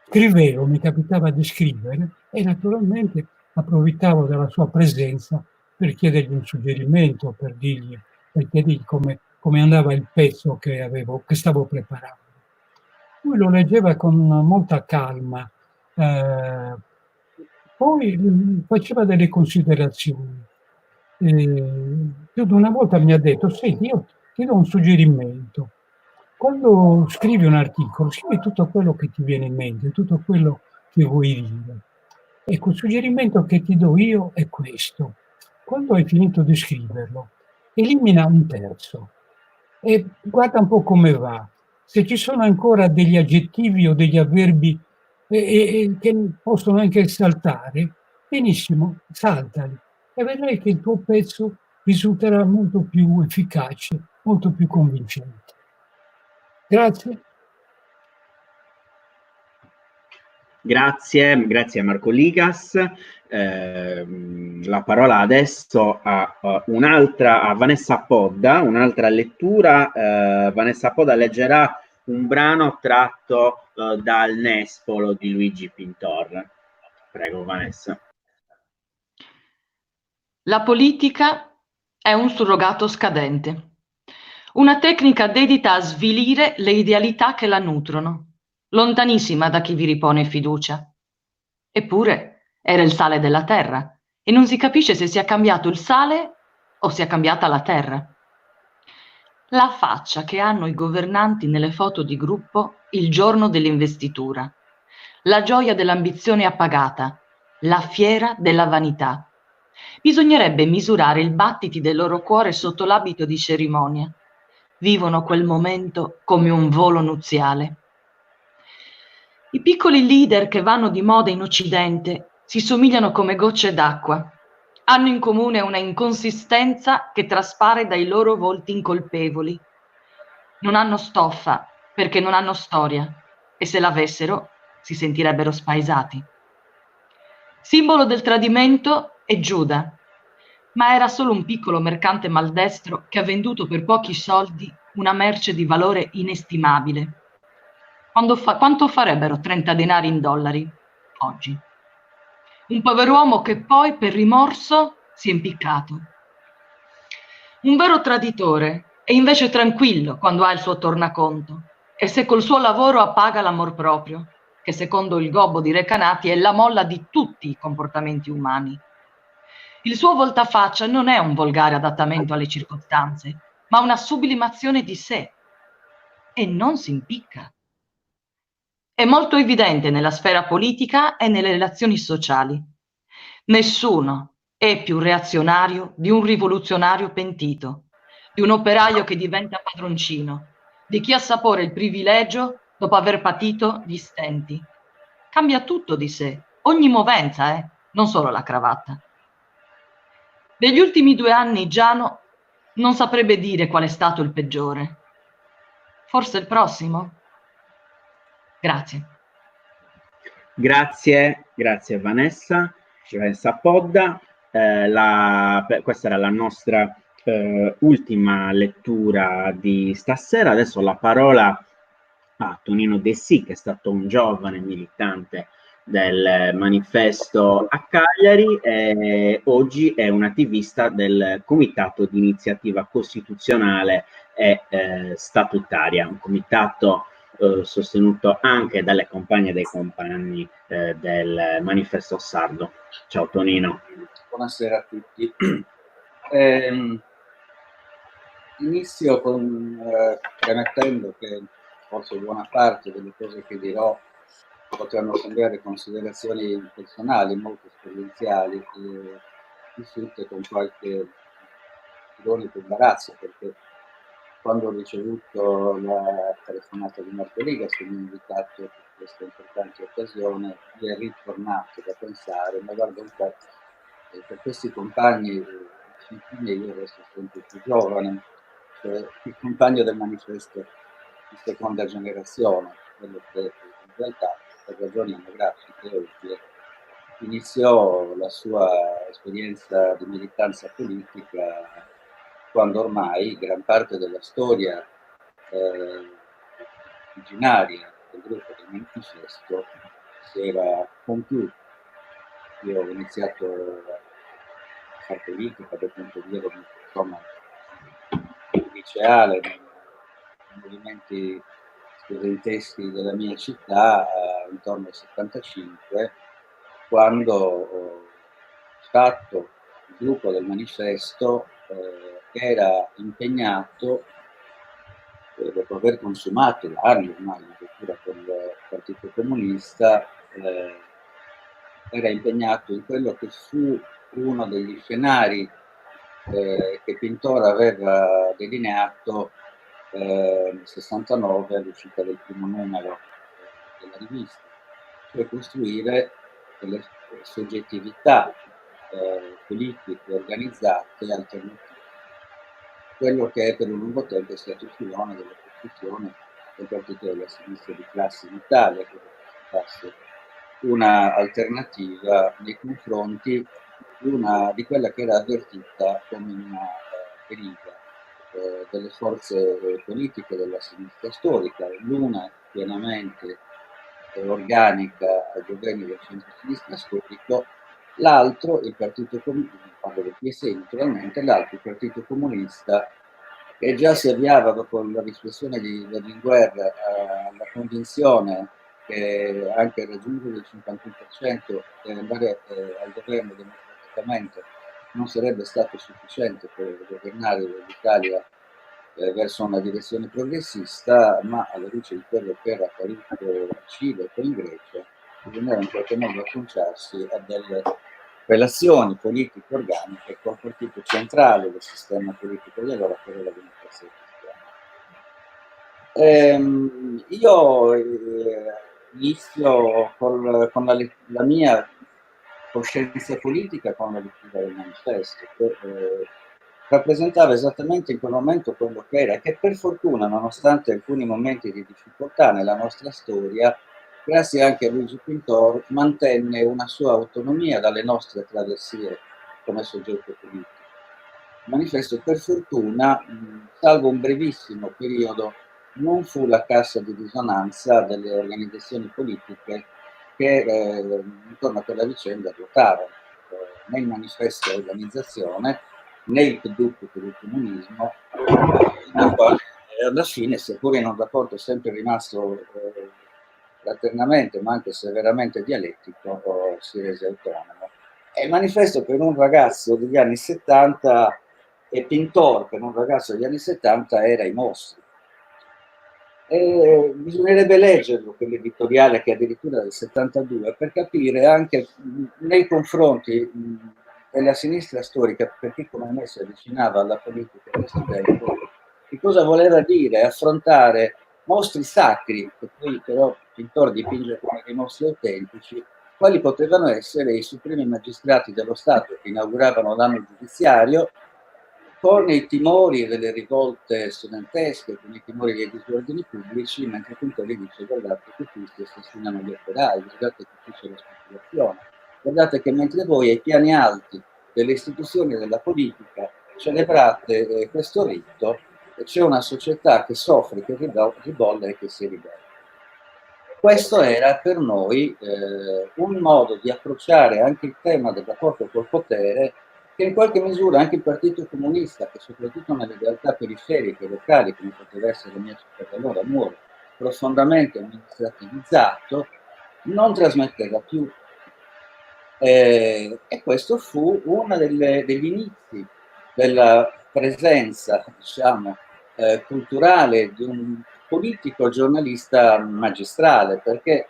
Scrivevo, mi capitava di scrivere e naturalmente approfittavo della sua presenza per chiedergli un suggerimento, per chiedergli come andava il pezzo che stavo preparando. Lui lo leggeva con molta calma, poi faceva delle considerazioni. Più di una volta mi ha detto: senti, io ti do un suggerimento. Quando scrivi un articolo, scrivi tutto quello che ti viene in mente, tutto quello che vuoi dire. Ecco, il suggerimento che ti do io è questo. Quando hai finito di scriverlo, elimina un terzo e guarda un po' come va. Se ci sono ancora degli aggettivi o degli avverbi che possono anche saltare, benissimo, saltali e vedrai che il tuo pezzo risulterà molto più efficace, molto più convincente. Grazie. Grazie a Marco Ligas. La parola adesso a Vanessa Podda, un'altra lettura. Vanessa Podda leggerà un brano tratto dal Nespolo di Luigi Pintor. Prego, Vanessa. La politica è un surrogato scadente. Una tecnica dedita a svilire le idealità che la nutrono, lontanissima da chi vi ripone fiducia. Eppure era il sale della terra e non si capisce se sia cambiato il sale o sia cambiata la terra. La faccia che hanno i governanti nelle foto di gruppo il giorno dell'investitura, la gioia dell'ambizione appagata, la fiera della vanità. Bisognerebbe misurare il battiti del loro cuore sotto l'abito di cerimonia. Vivono quel momento come un volo nuziale. I piccoli leader che vanno di moda in Occidente si somigliano come gocce d'acqua. Hanno in comune una inconsistenza che traspare dai loro volti incolpevoli. Non hanno stoffa perché non hanno storia e se l'avessero si sentirebbero spaesati. Simbolo del tradimento è Giuda, ma era solo un piccolo mercante maldestro che ha venduto per pochi soldi una merce di valore inestimabile. Quanto farebbero 30 denari in dollari oggi? Un pover'uomo che poi per rimorso si è impiccato. Un vero traditore è invece tranquillo quando ha il suo tornaconto e se col suo lavoro appaga l'amor proprio, che secondo il gobbo di Recanati è la molla di tutti i comportamenti umani. Il suo voltafaccia non è un volgare adattamento alle circostanze, ma una sublimazione di sé. E non si impicca. È molto evidente nella sfera politica e nelle relazioni sociali. Nessuno è più reazionario di un rivoluzionario pentito, di un operaio che diventa padroncino, di chi assapora il privilegio dopo aver patito gli stenti. Cambia tutto di sé, ogni movenza, non solo la cravatta. Negli ultimi 2 anni Giano non saprebbe dire qual è stato il peggiore. Forse il prossimo? Grazie. Grazie Vanessa Podda. Questa era la nostra ultima lettura di stasera. Adesso la parola a Tonino De Sì, che è stato un giovane militante del manifesto a Cagliari e oggi è un attivista del Comitato di Iniziativa Costituzionale e Statutaria, un comitato sostenuto anche dalle compagne e dai compagni del manifesto sardo. Ciao Tonino. Buonasera a tutti. Inizio premettendo che forse buona parte delle cose che dirò potranno sembrare considerazioni personali, molto esperienziali, vissute con qualche ironico imbarazzo, perché quando ho ricevuto la telefonata di Marco Ligas che mi ha invitato per questa importante occasione, mi è ritornato da pensare, ma guarda un po', per questi compagni, io resto sempre più giovane, cioè il compagno del manifesto di seconda generazione, quello che in realtà per ragioni anagrafiche ovvie iniziò la sua esperienza di militanza politica quando ormai gran parte della storia originaria del gruppo del manifesto si era compiuta. Io ho iniziato a fare politica per quanto dire, insomma, liceale, nei movimenti studenteschi della mia città intorno al 75, quando ho fatto il gruppo del manifesto che era impegnato, dopo aver consumato da anni ormai addirittura con il Partito Comunista, era impegnato in quello che fu uno degli scenari che Pintor aveva delineato nel 69 all'uscita del primo numero della rivista, cioè costruire delle soggettività politiche organizzate alternative. Quello che per un lungo tempo è stato il filone della costruzione del partito della sinistra di classe in Italia, che rappresentasse una alternativa nei confronti di quella che era avvertita come una deriva delle forze politiche della sinistra storica, l'una pienamente organica ai governi del centro-sinistra storico, l'altro, il Partito Comunista, parlo del PSI naturalmente, l'altro, il Partito Comunista, che già si avviava dopo la riflessione di Berlinguer alla convinzione che anche raggiungere il 51% e andare al governo democraticamente non sarebbe stato sufficiente per governare l'Italia verso una direzione progressista, ma alla luce di quello che era accaduto in Cile e poi in Grecia, bisognava in qualche modo acconciarsi a delle relazioni politiche organiche col partito centrale del sistema politico di allora, che era la Democrazia Cristiana. Io inizio con la mia coscienza politica con la lettura del manifesto, che rappresentava esattamente in quel momento quello che era, che per fortuna, nonostante alcuni momenti di difficoltà nella nostra storia, grazie anche a Luigi Pintor, mantenne una sua autonomia dalle nostre traversie come soggetto politico. Il manifesto, per fortuna, salvo un brevissimo periodo, non fu la cassa di risonanza delle organizzazioni politiche che intorno a quella vicenda ruotarono. Né il manifesto dell'organizzazione, né il PDUP per il comunismo, alla fine, seppur in un rapporto sempre rimasto fraternamente ma anche severamente dialettico, si rese autonomo. È il manifesto per un ragazzo degli anni 70 e Pintor per un ragazzo degli anni 70 era i mostri. Bisognerebbe leggerlo, quell'editoriale che è addirittura del 72, per capire anche nei confronti della sinistra storica, per chi come me si avvicinava alla politica da studente, che cosa voleva dire affrontare mostri sacri, che poi però Pintor dipinge come dei mostri autentici, quali potevano essere i supremi magistrati dello Stato che inauguravano l'anno giudiziario, con i timori delle rivolte studentesche, con i timori dei disordini pubblici, mentre Pintori dice: guardate che tutti assassinano gli operai, guardate che qui c'è la speculazione, guardate che mentre voi ai piani alti delle istituzioni e della politica celebrate questo rito, c'è una società che soffre, che ribolle e che si ribella. Questo era per noi un modo di approcciare anche il tema del rapporto col potere, che in qualche misura anche il Partito Comunista, che soprattutto nelle realtà periferiche locali, come poteva essere la mia città allora, Nuoro, profondamente amministrativizzato, non trasmetteva più. E questo fu uno degli inizi della presenza, diciamo, culturale di un politico giornalista magistrale, perché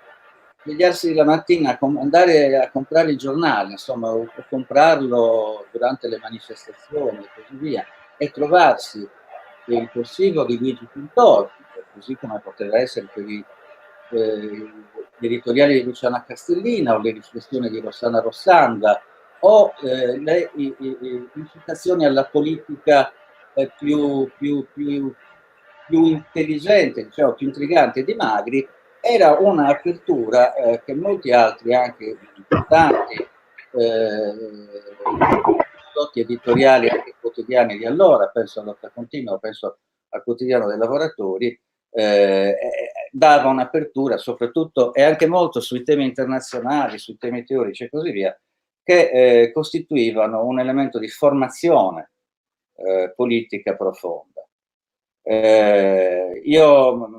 svegliarsi la mattina, andare a comprare il giornale, insomma, o comprarlo durante le manifestazioni e così via, e trovarsi il corsivo di Luigi Pintor, così come poteva essere per gli editoriali di Luciana Castellina o le riflessioni di Rossana Rossanda o le incitazioni alla politica più intelligente, diciamo, più intrigante di Magri, era un'apertura che molti altri anche importanti prodotti editoriali anche quotidiani di allora, penso a Lotta Continua, penso al Quotidiano dei Lavoratori, dava un'apertura soprattutto e anche molto sui temi internazionali, sui temi teorici e così via, che costituivano un elemento di formazione politica profonda. Io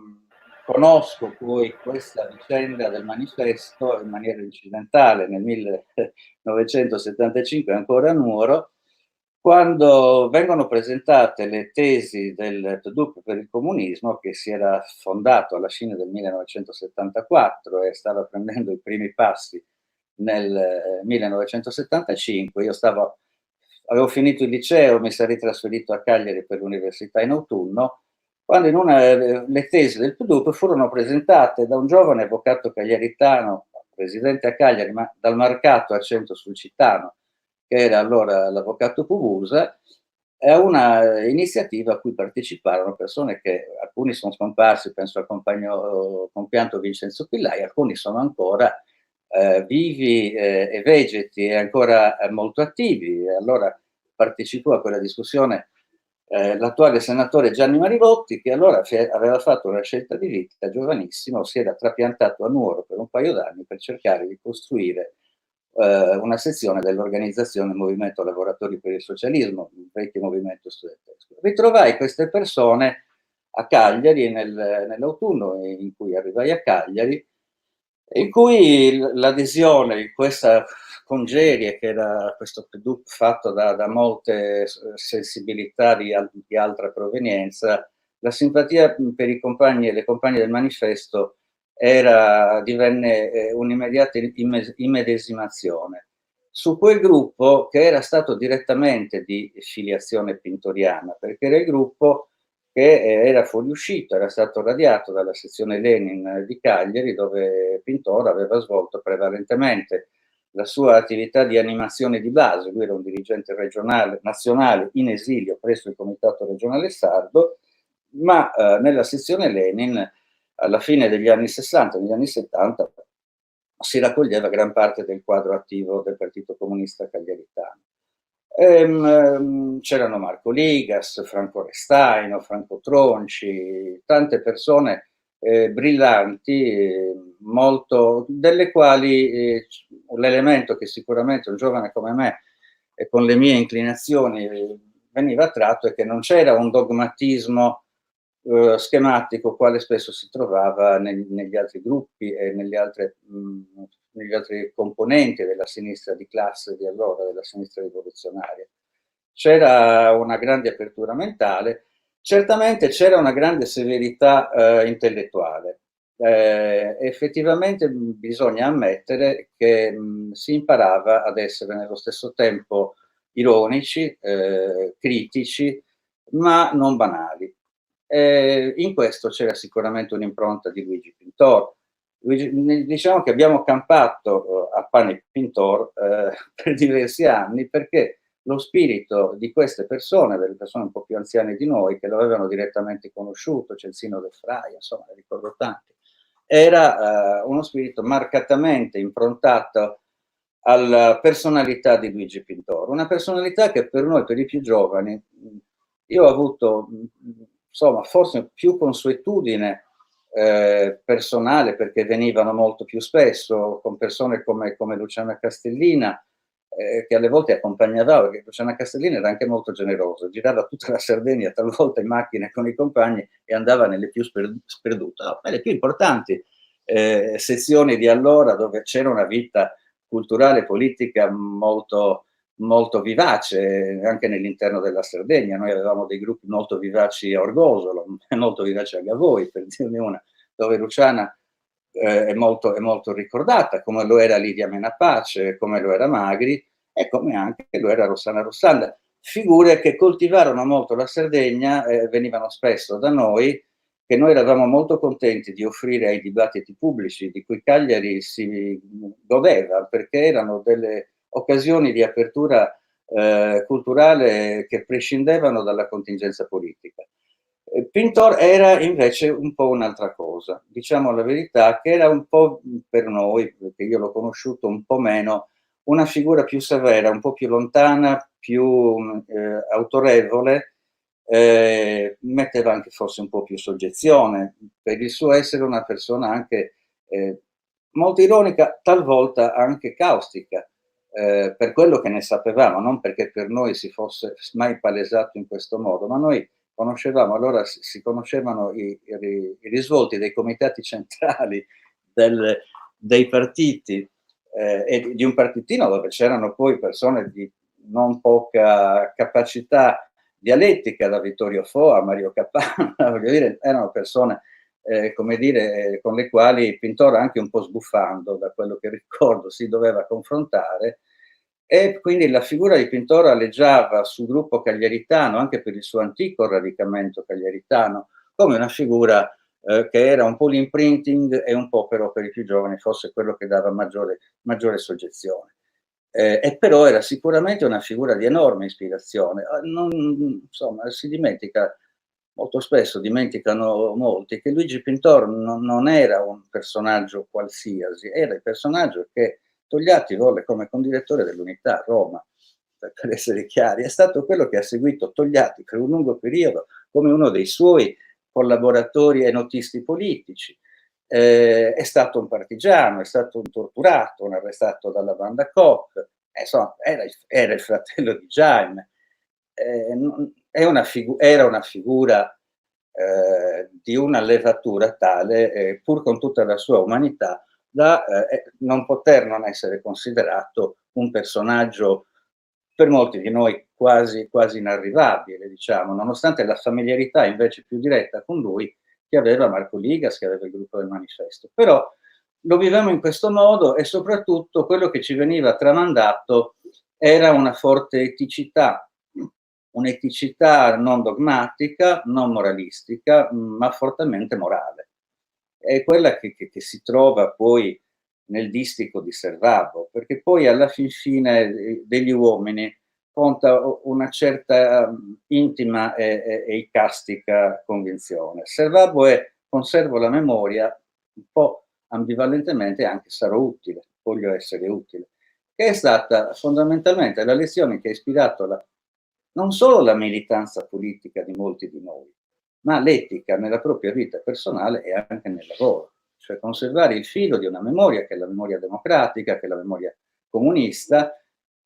conosco poi questa vicenda del manifesto in maniera incidentale nel 1975 ancora a Nuoro, quando vengono presentate le tesi del PDUP per il comunismo, che si era fondato alla fine del 1974 e stava prendendo i primi passi nel 1975. Io avevo finito il liceo, mi sarei trasferito a Cagliari per l'università in autunno, quando le tesi del PDUP furono presentate da un giovane avvocato cagliaritano, residente a Cagliari, ma dal marcato accento sul cittano, che era allora l'avvocato Pubusa, è una iniziativa a cui parteciparono persone che alcuni sono scomparsi, penso al compianto Vincenzo Pillai, alcuni sono ancora vivi e vegeti e ancora molto attivi. E allora partecipò a quella discussione l'attuale senatore Gianni Marilotti, che allora aveva fatto una scelta di vita, giovanissimo, si era trapiantato a Nuoro per un paio d'anni per cercare di costruire una sezione dell'organizzazione Movimento Lavoratori per il Socialismo, il vecchio movimento studentesco. Ritrovai queste persone a Cagliari nell'autunno in cui arrivai a Cagliari, in cui l'adesione in questa congerie, che era questo PDUP fatto da molte sensibilità di altra provenienza, la simpatia per i compagni e le compagne del manifesto divenne un'immediata immedesimazione su quel gruppo che era stato direttamente di filiazione pintoriana, perché era il gruppo che era fuoriuscito, era stato radiato dalla sezione Lenin di Cagliari, dove Pintor aveva svolto prevalentemente la sua attività di animazione di base. Lui era un dirigente regionale, nazionale in esilio presso il Comitato Regionale Sardo, ma nella sezione Lenin alla fine degli anni 60, negli anni 70, si raccoglieva gran parte del quadro attivo del Partito Comunista Cagliaritano. C'erano Marco Ligas, Franco Restaino, Franco Tronci, tante persone brillanti, delle quali l'elemento che sicuramente un giovane come me e con le mie inclinazioni veniva attratto è che non c'era un dogmatismo schematico quale spesso si trovava negli altri gruppi e negli altri componenti della sinistra di classe di allora, della sinistra rivoluzionaria. C'era una grande apertura mentale, certamente c'era una grande severità intellettuale. Effettivamente bisogna ammettere che si imparava ad essere nello stesso tempo ironici, critici, ma non banali. In questo c'era sicuramente un'impronta di Luigi Pintor. Diciamo che abbiamo campato a pane Pintor per diversi anni, perché lo spirito di queste persone, delle persone un po' più anziane di noi, che lo avevano direttamente conosciuto, Celsino Del Fraia, insomma, ne ricordo tanti, era uno spirito marcatamente improntato alla personalità di Luigi Pintor, una personalità che per noi, per i più giovani, io ho avuto, insomma, forse più consuetudine personale, perché venivano molto più spesso con persone come Luciana Castellina, che alle volte accompagnava, perché Luciana Castellina era anche molto generosa, girava tutta la Sardegna talvolta in macchina con i compagni e andava nelle più sperdute, no, nelle più importanti sezioni di allora, dove c'era una vita culturale e politica molto, molto vivace anche nell'interno della Sardegna. Noi avevamo dei gruppi molto vivaci a Orgosolo, molto vivaci a Gavoi, per dirne una, dove Luciana è molto ricordata, come lo era Lidia Menapace, come lo era Magri e come anche lo era Rossana Rossanda. Figure che coltivarono molto la Sardegna, venivano spesso da noi, che noi eravamo molto contenti di offrire ai dibattiti pubblici, di cui Cagliari si godeva, perché erano delle occasioni di apertura culturale che prescindevano dalla contingenza politica. Pintor era invece un po' un'altra cosa, diciamo la verità, che era un po' per noi, perché io l'ho conosciuto un po' meno, una figura più severa, un po' più lontana, più autorevole, metteva anche forse un po' più soggezione, per il suo essere una persona anche molto ironica, talvolta anche caustica, per quello che ne sapevamo, non perché per noi si fosse mai palesato in questo modo, ma noi conoscevamo, allora si conoscevano i risvolti dei comitati centrali dei partiti e di un partitino dove c'erano poi persone di non poca capacità dialettica, da Vittorio Fo a Mario Capanna, voglio dire, erano persone come dire, con le quali Pintor, anche un po' sbuffando da quello che ricordo, si doveva confrontare. E quindi la figura di Pintor alleggiava sul gruppo cagliaritano, anche per il suo antico radicamento cagliaritano, come una figura che era un po' l'imprinting e un po' però per i più giovani forse quello che dava maggiore soggezione. E però era sicuramente una figura di enorme ispirazione. Insomma, si dimentica, molto spesso dimenticano molti, che Luigi Pintor non era un personaggio qualsiasi, era il personaggio che Togliatti volle come condirettore dell'Unità a Roma, per essere chiari. È stato quello che ha seguito Togliatti per un lungo periodo come uno dei suoi collaboratori e notisti politici. È stato un partigiano, è stato un torturato, un arrestato dalla banda Koch, insomma, era il fratello di Jaime. Era una figura di una levatura tale, pur con tutta la sua umanità, da non poter non essere considerato un personaggio per molti di noi quasi inarrivabile, diciamo, nonostante la familiarità invece più diretta con lui che aveva Marco Ligas, che aveva il gruppo del Manifesto. Però lo vivevamo in questo modo e soprattutto quello che ci veniva tramandato era una forte eticità, un'eticità non dogmatica, non moralistica, ma fortemente morale. È quella che si trova poi nel distico di Servavo, perché poi alla fine degli uomini conta una certa intima e icastica convinzione. Servavo è conservo la memoria, un po' ambivalentemente anche sarò utile, voglio essere utile, che è stata fondamentalmente la lezione che ha ispirato non solo la militanza politica di molti di noi, ma l'etica nella propria vita personale e anche nel lavoro, cioè conservare il filo di una memoria che è la memoria democratica, che è la memoria comunista,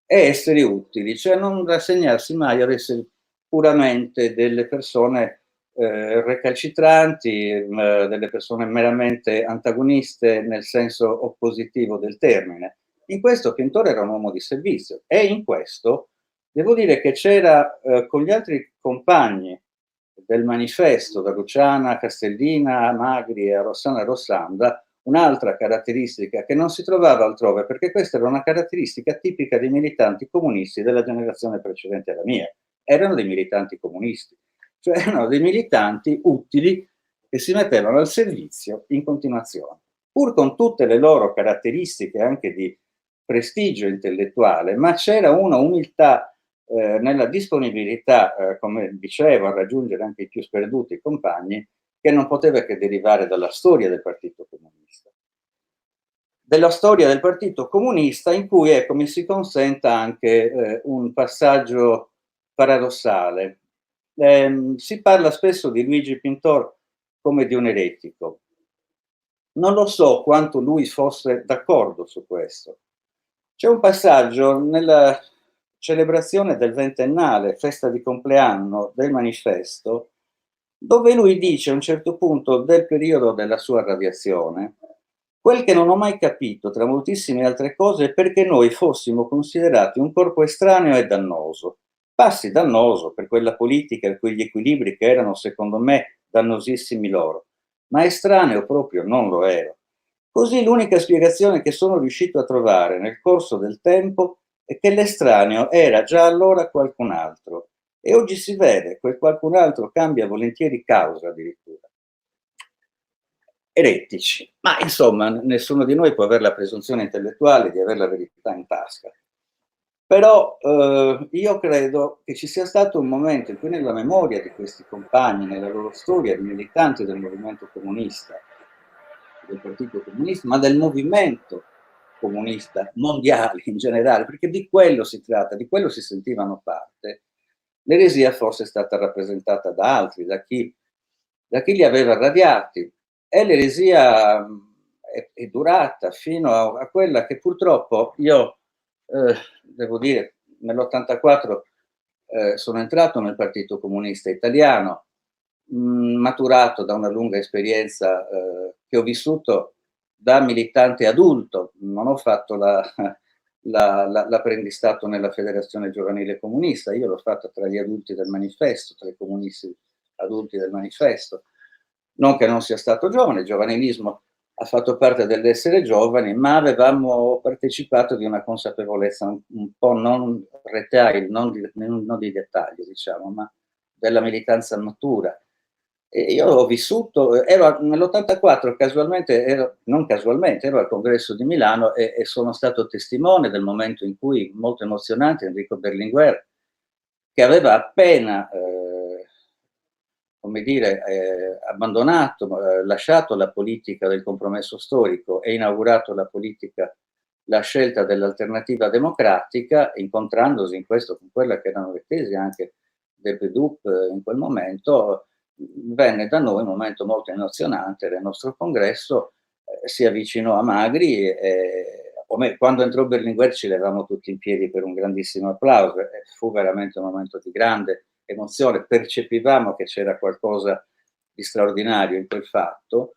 e essere utili, cioè non rassegnarsi mai ad essere puramente delle persone recalcitranti, delle persone meramente antagoniste nel senso oppositivo del termine. In questo Pintore era un uomo di servizio e in questo devo dire che c'era con gli altri compagni del manifesto, da Luciana Castellina a Magri e a Rossana Rossanda, un'altra caratteristica che non si trovava altrove, perché questa era una caratteristica tipica dei militanti comunisti della generazione precedente alla mia. Erano dei militanti comunisti, cioè erano dei militanti utili che si mettevano al servizio in continuazione, pur con tutte le loro caratteristiche anche di prestigio intellettuale, ma c'era una umiltà nella disponibilità, come dicevo, a raggiungere anche i più sperduti compagni, che non poteva che derivare dalla storia del Partito Comunista. Della storia del Partito Comunista in cui, ecco, mi si consenta anche un passaggio paradossale. Si parla spesso di Luigi Pintor come di un eretico. Non lo so quanto lui fosse d'accordo su questo. C'è un passaggio nella celebrazione del 20ennale, festa di compleanno del manifesto, dove lui dice a un certo punto del periodo della sua radiazione: quel che non ho mai capito, tra moltissime altre cose, è perché noi fossimo considerati un corpo estraneo e dannoso. Passi dannoso per quella politica e quegli equilibri che erano, secondo me, dannosissimi loro, ma estraneo proprio non lo ero. Così l'unica spiegazione che sono riuscito a trovare nel corso del tempo è che l'estraneo era già allora qualcun altro e oggi si vede, quel qualcun altro cambia volentieri causa addirittura. Eretici, ma insomma nessuno di noi può avere la presunzione intellettuale di avere la verità in tasca. Però io credo che ci sia stato un momento in cui nella memoria di questi compagni, nella loro storia di militanti del movimento comunista, del Partito Comunista, ma del movimento comunista mondiale in generale, perché di quello si tratta, di quello si sentivano parte, l'eresia forse è stata rappresentata da altri, da chi li aveva radiati, e l'eresia è durata fino a quella che purtroppo io, devo dire, nell'84 sono entrato nel Partito Comunista Italiano, maturato da una lunga esperienza che ho vissuto da militante adulto. Non ho fatto l'apprendistato nella Federazione Giovanile Comunista, io l'ho fatto tra gli adulti del manifesto, tra i comunisti adulti del manifesto. Non che non sia stato giovane, il giovanilismo ha fatto parte dell'essere giovani, ma avevamo partecipato di una consapevolezza un po' non retail, non di dettaglio, diciamo, ma della militanza matura. E io ho vissuto, ero nell'84 casualmente, non casualmente, ero al congresso di Milano e sono stato testimone del momento in cui, molto emozionante, Enrico Berlinguer, che aveva appena come dire, abbandonato, lasciato la politica del compromesso storico e inaugurato la scelta dell'alternativa democratica, incontrandosi in questo con quella che erano le tesi anche del PDUP in quel momento, venne da noi un momento molto emozionante del nostro congresso, si avvicinò a Magri e quando entrò Berlinguer ci levammo tutti in piedi per un grandissimo applauso, fu veramente un momento di grande emozione, percepivamo che c'era qualcosa di straordinario in quel fatto,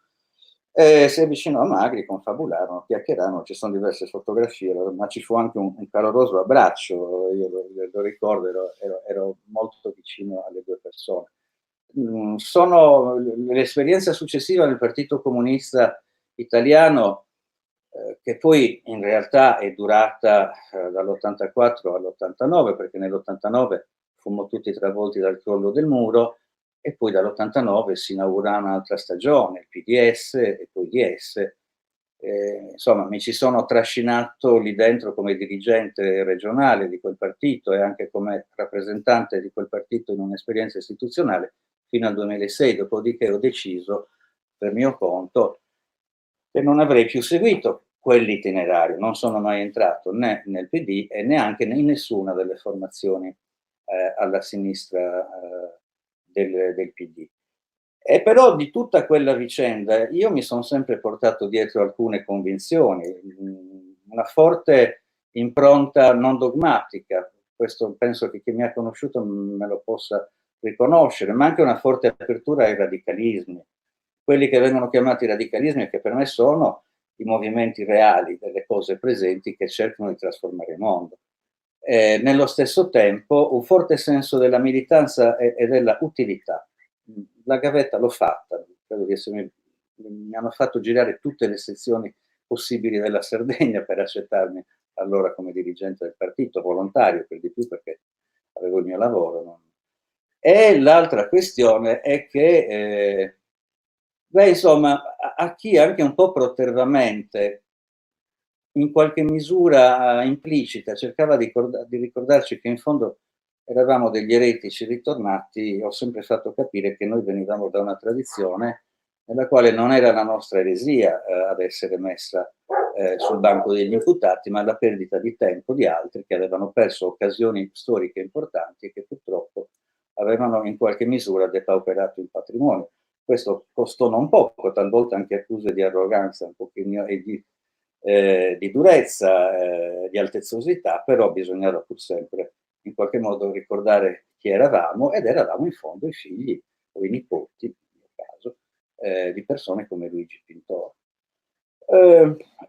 si avvicinò a Magri, confabularono, chiacchierarono, ci sono diverse fotografie, ma ci fu anche un caloroso abbraccio, io lo ricordo, ero molto vicino alle due persone. L'esperienza successiva nel Partito Comunista Italiano, che poi in realtà è durata dall'84 all'89, perché nell'89 fummo tutti travolti dal crollo del muro e poi dall'89 si inaugura un'altra stagione, il PDS e poi DS. Insomma, mi ci sono trascinato lì dentro come dirigente regionale di quel partito e anche come rappresentante di quel partito in un'esperienza istituzionale fino al 2006, dopodiché ho deciso per mio conto che non avrei più seguito quell'itinerario, non sono mai entrato né nel PD e neanche in nessuna delle formazioni alla sinistra del PD. E però di tutta quella vicenda io mi sono sempre portato dietro alcune convinzioni, una forte impronta non dogmatica, questo penso che chi mi ha conosciuto me lo possa riconoscere, ma anche una forte apertura ai radicalismi, quelli che vengono chiamati radicalismi e che per me sono i movimenti reali delle cose presenti che cercano di trasformare il mondo. Nello stesso tempo un forte senso della militanza e della utilità. La gavetta l'ho fatta, credo di essermi, mi hanno fatto girare tutte le sezioni possibili della Sardegna per accettarmi allora come dirigente del partito, volontario per di più perché avevo il mio lavoro. No? E l'altra questione è che, insomma, a chi anche un po' protervamente, in qualche misura implicita, cercava di ricordarci che in fondo eravamo degli eretici ritornati, ho sempre fatto capire che noi venivamo da una tradizione nella quale non era la nostra eresia ad essere messa sul banco degli imputati, ma la perdita di tempo di altri che avevano perso occasioni storiche importanti e che purtroppo avevano in qualche misura depauperato il patrimonio. Questo costò non poco, talvolta anche accuse di arroganza un pochino e di durezza, di altezzosità, però bisognava pur sempre in qualche modo ricordare chi eravamo, ed eravamo in fondo i figli o i nipoti, nel mio caso, di persone come Luigi Pintor.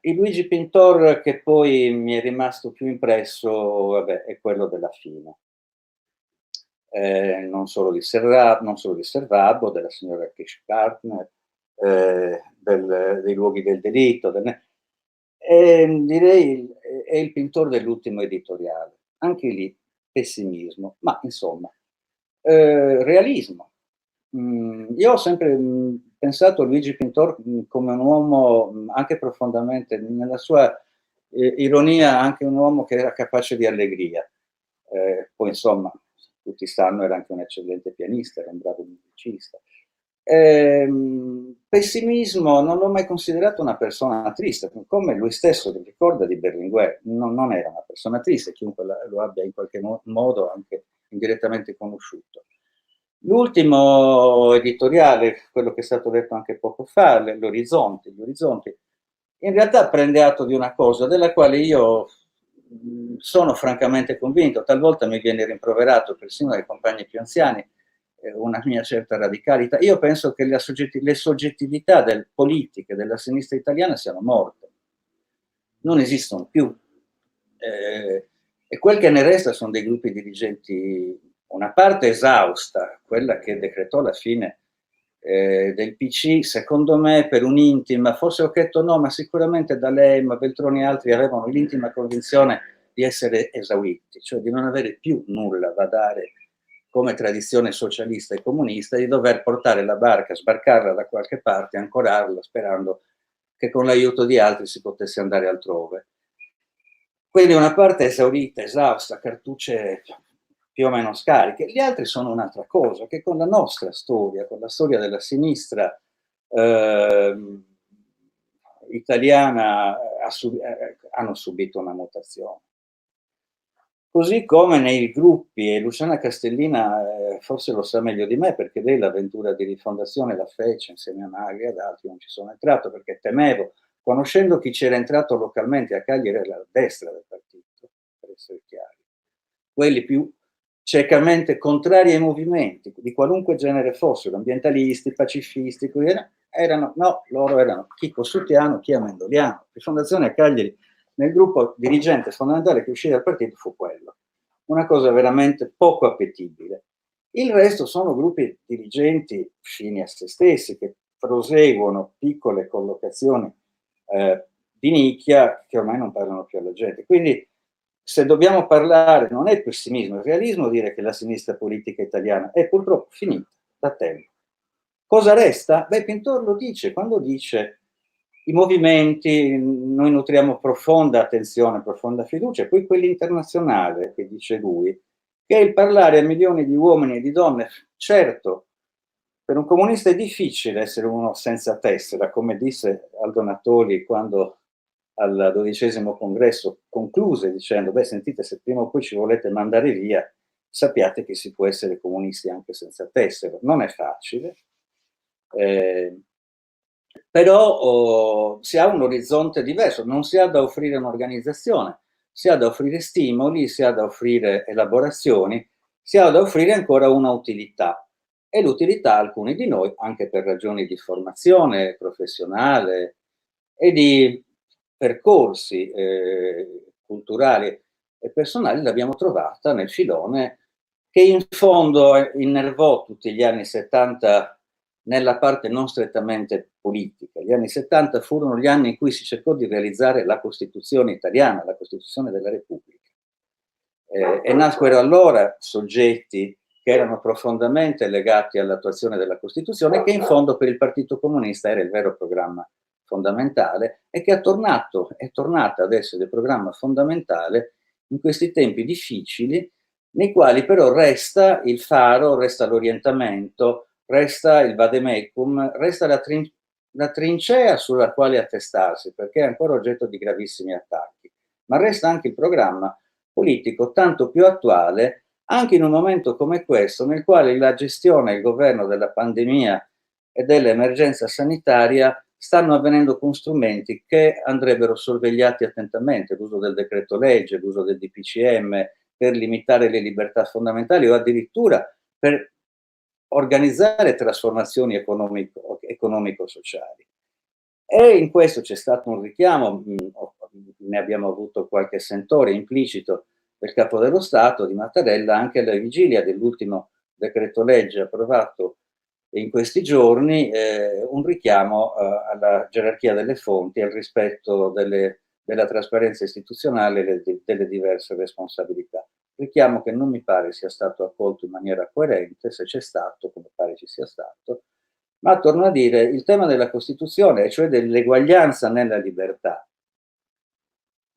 Il Luigi Pintor che poi mi è rimasto più impresso, vabbè, è quello della fine. Non solo di Serrabo, della signora Kish Partner, dei luoghi del delitto, direi è il Pintor dell'ultimo editoriale. Anche lì pessimismo, ma insomma realismo. Io ho sempre pensato a Luigi Pintor come un uomo anche profondamente, nella sua ironia, anche un uomo che era capace di allegria. Poi insomma, tutti sanno, era anche un eccellente pianista, era un bravo musicista. Pessimismo, non l'ho mai considerato una persona triste, come lui stesso ricorda di Berlinguer, non era una persona triste, chiunque lo abbia in qualche modo anche indirettamente conosciuto. L'ultimo editoriale, quello che è stato detto anche poco fa, Gli Orizzonti, in realtà prende atto di una cosa della quale io sono francamente convinto, talvolta mi viene rimproverato persino dai compagni più anziani, una mia certa radicalità. Io penso che le soggettività politiche della sinistra italiana siano morte, non esistono più, e quel che ne resta sono dei gruppi dirigenti, una parte esausta, quella che decretò la fine del PC, secondo me per un'intima, forse Occhetto no, ma sicuramente D'Alema, Veltroni e altri avevano l'intima convinzione di essere esauriti, cioè di non avere più nulla da dare come tradizione socialista e comunista, di dover portare la barca, sbarcarla da qualche parte, ancorarla, sperando che con l'aiuto di altri si potesse andare altrove. Quindi una parte esaurita, esausta, cartucce più o meno scariche. Gli altri sono un'altra cosa, che con la nostra storia, con la storia della sinistra italiana, hanno subito una mutazione. Così come nei gruppi, e Luciana Castellina forse lo sa meglio di me, perché lei l'avventura di rifondazione la fece insieme a Magri e ad altri, non ci sono entrato perché temevo, conoscendo chi c'era entrato localmente a Cagliari, era la destra del partito, per essere chiari, quelli più ciecamente contrari ai movimenti, di qualunque genere fossero, ambientalisti, pacifisti, loro erano chi Cossutiano, chi Amendoliano. Rifondazione a Cagliari, nel gruppo dirigente fondamentale che uscì dal partito fu quello, una cosa veramente poco appetibile. Il resto sono gruppi dirigenti fini a se stessi, che proseguono piccole collocazioni di nicchia che ormai non parlano più alla gente. Quindi se dobbiamo parlare, non è pessimismo, è realismo dire che la sinistra politica italiana è purtroppo finita da tempo. Cosa resta? Pintor lo dice, quando dice i movimenti, noi nutriamo profonda attenzione, profonda fiducia, e poi quell'internazionale che dice lui, che è il parlare a milioni di uomini e di donne. Certo, per un comunista è difficile essere uno senza tessera, come disse Aldo Natoli quando al 12° congresso concluse dicendo: sentite, se prima o poi ci volete mandare via, sappiate che si può essere comunisti anche senza tessera. Non è facile, però si ha un orizzonte diverso, non si ha da offrire un'organizzazione, si ha da offrire stimoli, si ha da offrire elaborazioni, si ha da offrire ancora una utilità, e l'utilità alcuni di noi, anche per ragioni di formazione professionale e di percorsi culturali e personali, l'abbiamo trovata nel filone che in fondo innervò tutti gli anni 70 nella parte non strettamente politica. Gli anni 70 furono gli anni in cui si cercò di realizzare la Costituzione italiana, la Costituzione della Repubblica. E nacquero allora soggetti che erano profondamente legati all'attuazione della Costituzione, che in fondo per il Partito Comunista era il vero programma fondamentale, e che è tornata ad essere il programma fondamentale in questi tempi difficili, nei quali però resta il faro, resta l'orientamento, resta il vademecum, resta la trincea sulla quale attestarsi, perché è ancora oggetto di gravissimi attacchi, ma resta anche il programma politico tanto più attuale, anche in un momento come questo, nel quale la gestione e il governo della pandemia e dell'emergenza sanitaria stanno avvenendo con strumenti che andrebbero sorvegliati attentamente: l'uso del decreto legge, l'uso del DPCM per limitare le libertà fondamentali, o addirittura per organizzare trasformazioni economico-sociali. E in questo c'è stato un richiamo, ne abbiamo avuto qualche sentore implicito del Capo dello Stato, di Mattarella, anche alla vigilia dell'ultimo decreto legge approvato in questi giorni, un richiamo alla gerarchia delle fonti, al rispetto della trasparenza istituzionale e delle diverse responsabilità. Richiamo che non mi pare sia stato accolto in maniera coerente, se c'è stato, come pare ci sia stato, ma torno a dire, il tema della Costituzione, cioè dell'eguaglianza nella libertà,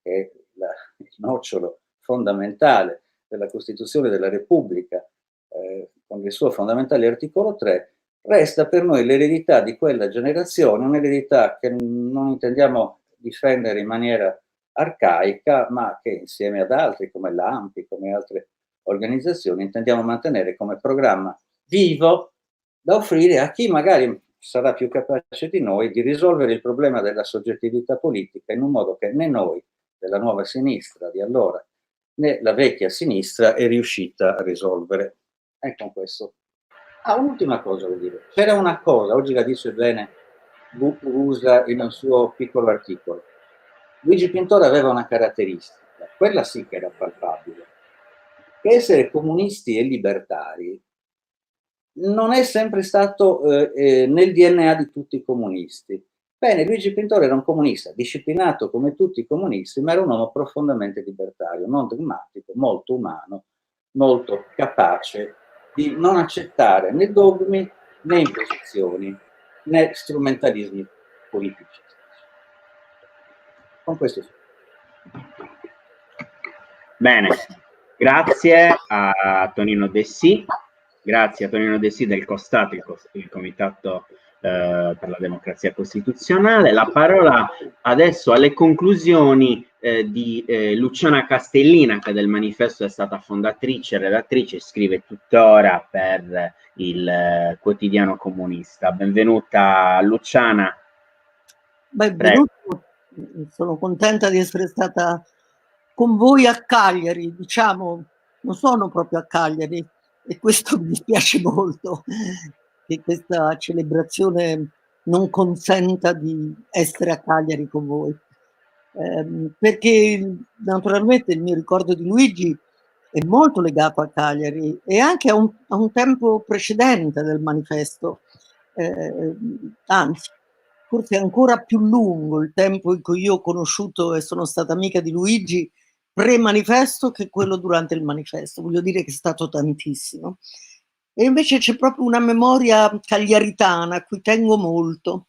che è il nocciolo fondamentale della Costituzione della Repubblica, con il suo fondamentale articolo 3, resta per noi l'eredità di quella generazione, un'eredità che non intendiamo difendere in maniera arcaica, ma che insieme ad altri come l'ANPI, come altre organizzazioni, intendiamo mantenere come programma vivo da offrire a chi magari sarà più capace di noi di risolvere il problema della soggettività politica in un modo che né noi della nuova sinistra di allora né la vecchia sinistra è riuscita a risolvere. Ecco questo. Un'ultima cosa vuol dire. C'era una cosa, oggi la dice bene Bucurusa in un suo piccolo articolo. Luigi Pintor aveva una caratteristica, quella sì che era palpabile, che essere comunisti e libertari non è sempre stato nel DNA di tutti i comunisti. Bene, Luigi Pintor era un comunista, disciplinato come tutti i comunisti, ma era un uomo profondamente libertario, non dogmatico, molto umano, molto capace di non accettare né dogmi, né imposizioni, né strumentalismi politici. Con questo. Bene, grazie a Tonino Dessì, grazie a Tonino Dessì del COSTAT, il Comitato per la Democrazia Costituzionale. La parola adesso alle conclusioni di Luciana Castellina, che del manifesto è stata fondatrice, redattrice e scrive tuttora per il Quotidiano Comunista. Benvenuta Luciana. Benvenuto, sono contenta di essere stata con voi a Cagliari, diciamo, non sono proprio a Cagliari e questo mi dispiace molto, che questa celebrazione non consenta di essere a Cagliari con voi, perché naturalmente il mio ricordo di Luigi è molto legato a Cagliari e anche a un tempo precedente del manifesto, anzi forse ancora più lungo il tempo in cui io ho conosciuto e sono stata amica di Luigi pre-manifesto che quello durante il manifesto, voglio dire che è stato tantissimo. E invece c'è proprio una memoria cagliaritana a cui tengo molto.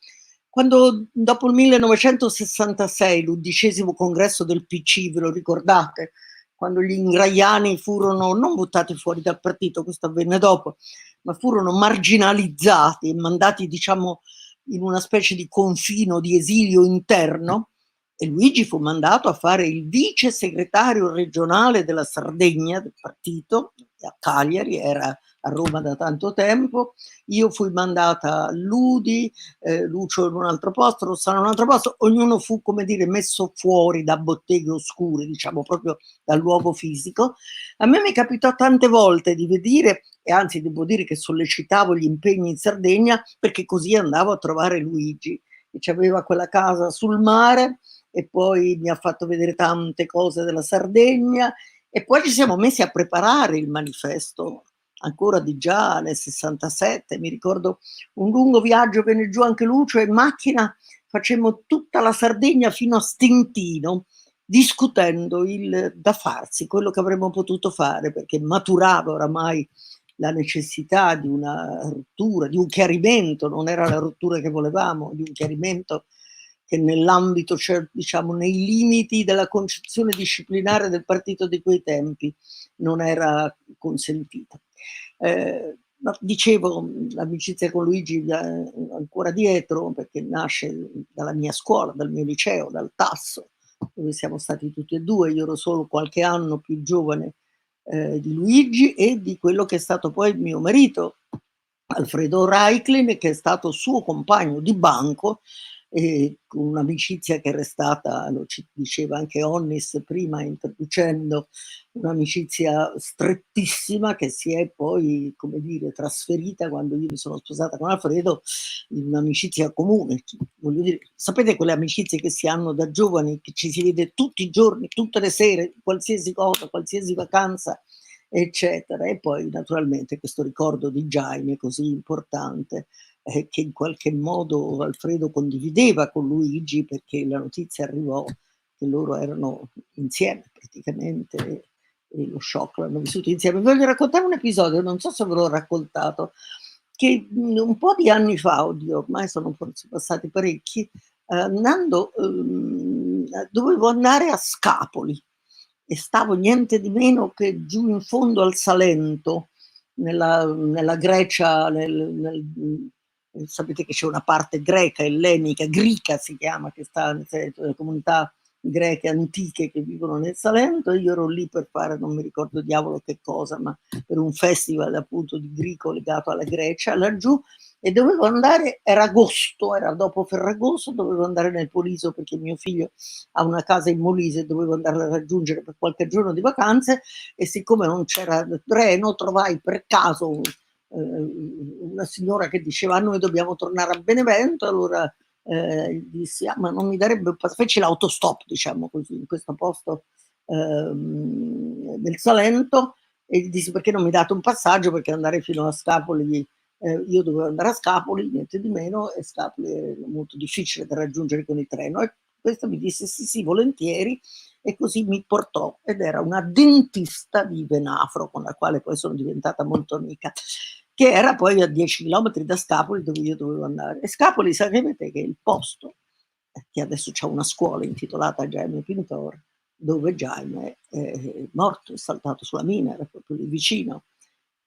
Quando dopo il 1966, l'11° congresso del PC, ve lo ricordate? Quando gli ingraiani furono non buttati fuori dal partito, questo avvenne dopo, ma furono marginalizzati e mandati, diciamo, in una specie di confino, di esilio interno, e Luigi fu mandato a fare il vice segretario regionale della Sardegna del partito, a Cagliari, era a Roma da tanto tempo, io fui mandata a Ludi, Lucio in un altro posto, Rossano in un altro posto, ognuno fu, come dire, messo fuori da botteghe oscure, diciamo proprio dal luogo fisico. A me mi capitò tante volte di vedere, e anzi devo dire che sollecitavo gli impegni in Sardegna, perché così andavo a trovare Luigi, che aveva quella casa sul mare, e poi mi ha fatto vedere tante cose della Sardegna, e poi ci siamo messi a preparare il manifesto, ancora di già nel 67, mi ricordo un lungo viaggio, venne giù anche Lucio, e in macchina facemmo tutta la Sardegna fino a Stintino, discutendo il da farsi, quello che avremmo potuto fare, perché maturava oramai la necessità di una rottura, di un chiarimento, non era la rottura che volevamo, di un chiarimento che nell'ambito, cioè, diciamo, nei limiti della concezione disciplinare del partito di quei tempi non era consentita. Dicevo, l'amicizia con Luigi ancora dietro, perché nasce dalla mia scuola, dal mio liceo, dal Tasso, dove siamo stati tutti e due. Io ero solo qualche anno più giovane di Luigi e di quello che è stato poi il mio marito, Alfredo Reiklin, che è stato suo compagno di banco, con un'amicizia che è restata, lo diceva anche Onnis prima introducendo, un'amicizia strettissima che si è poi, come dire, trasferita quando io mi sono sposata con Alfredo in un'amicizia comune. Voglio dire, sapete quelle amicizie che si hanno da giovani, che ci si vede tutti i giorni, tutte le sere, qualsiasi cosa, qualsiasi vacanza, eccetera. E poi naturalmente questo ricordo di Jaime così importante, che in qualche modo Alfredo condivideva con Luigi, perché la notizia arrivò che loro erano insieme praticamente, e lo shock l'hanno vissuto insieme. Voglio raccontare un episodio, non so se ve l'ho raccontato, che un po' di anni fa, oddio, ormai sono forse passati parecchi, andando, dovevo andare a Scapoli e stavo niente di meno che giù in fondo al Salento, nella Grecia, sapete che c'è una parte greca, ellenica, grica si chiama, che sta nel Salento, le comunità greche antiche che vivono nel Salento, e io ero lì per fare, non mi ricordo diavolo che cosa, ma per un festival appunto di greco legato alla Grecia, laggiù, e dovevo andare, era agosto, era dopo Ferragosto, dovevo andare nel Poliso perché mio figlio ha una casa in Molise, dovevo andarla a raggiungere per qualche giorno di vacanze, e siccome non c'era treno trovai per caso una signora che diceva: noi dobbiamo tornare a Benevento, allora dissi: ma non mi darebbe un feci l'autostop, diciamo così, in questo posto del Salento, e gli dissi: perché non mi date un passaggio, perché andare fino a Scapoli, io dovevo andare a Scapoli, niente di meno, e Scapoli è molto difficile da raggiungere con il treno. E questo mi disse: sì, volentieri, e così mi portò, ed era una dentista di Venafro, con la quale poi sono diventata molto amica, che era poi a 10 chilometri da Scapoli, dove io dovevo andare. E Scapoli, sapete che è il posto che adesso c'è una scuola intitolata Jaime Pintor, dove Jaime è morto, è saltato sulla mina, era proprio lì vicino.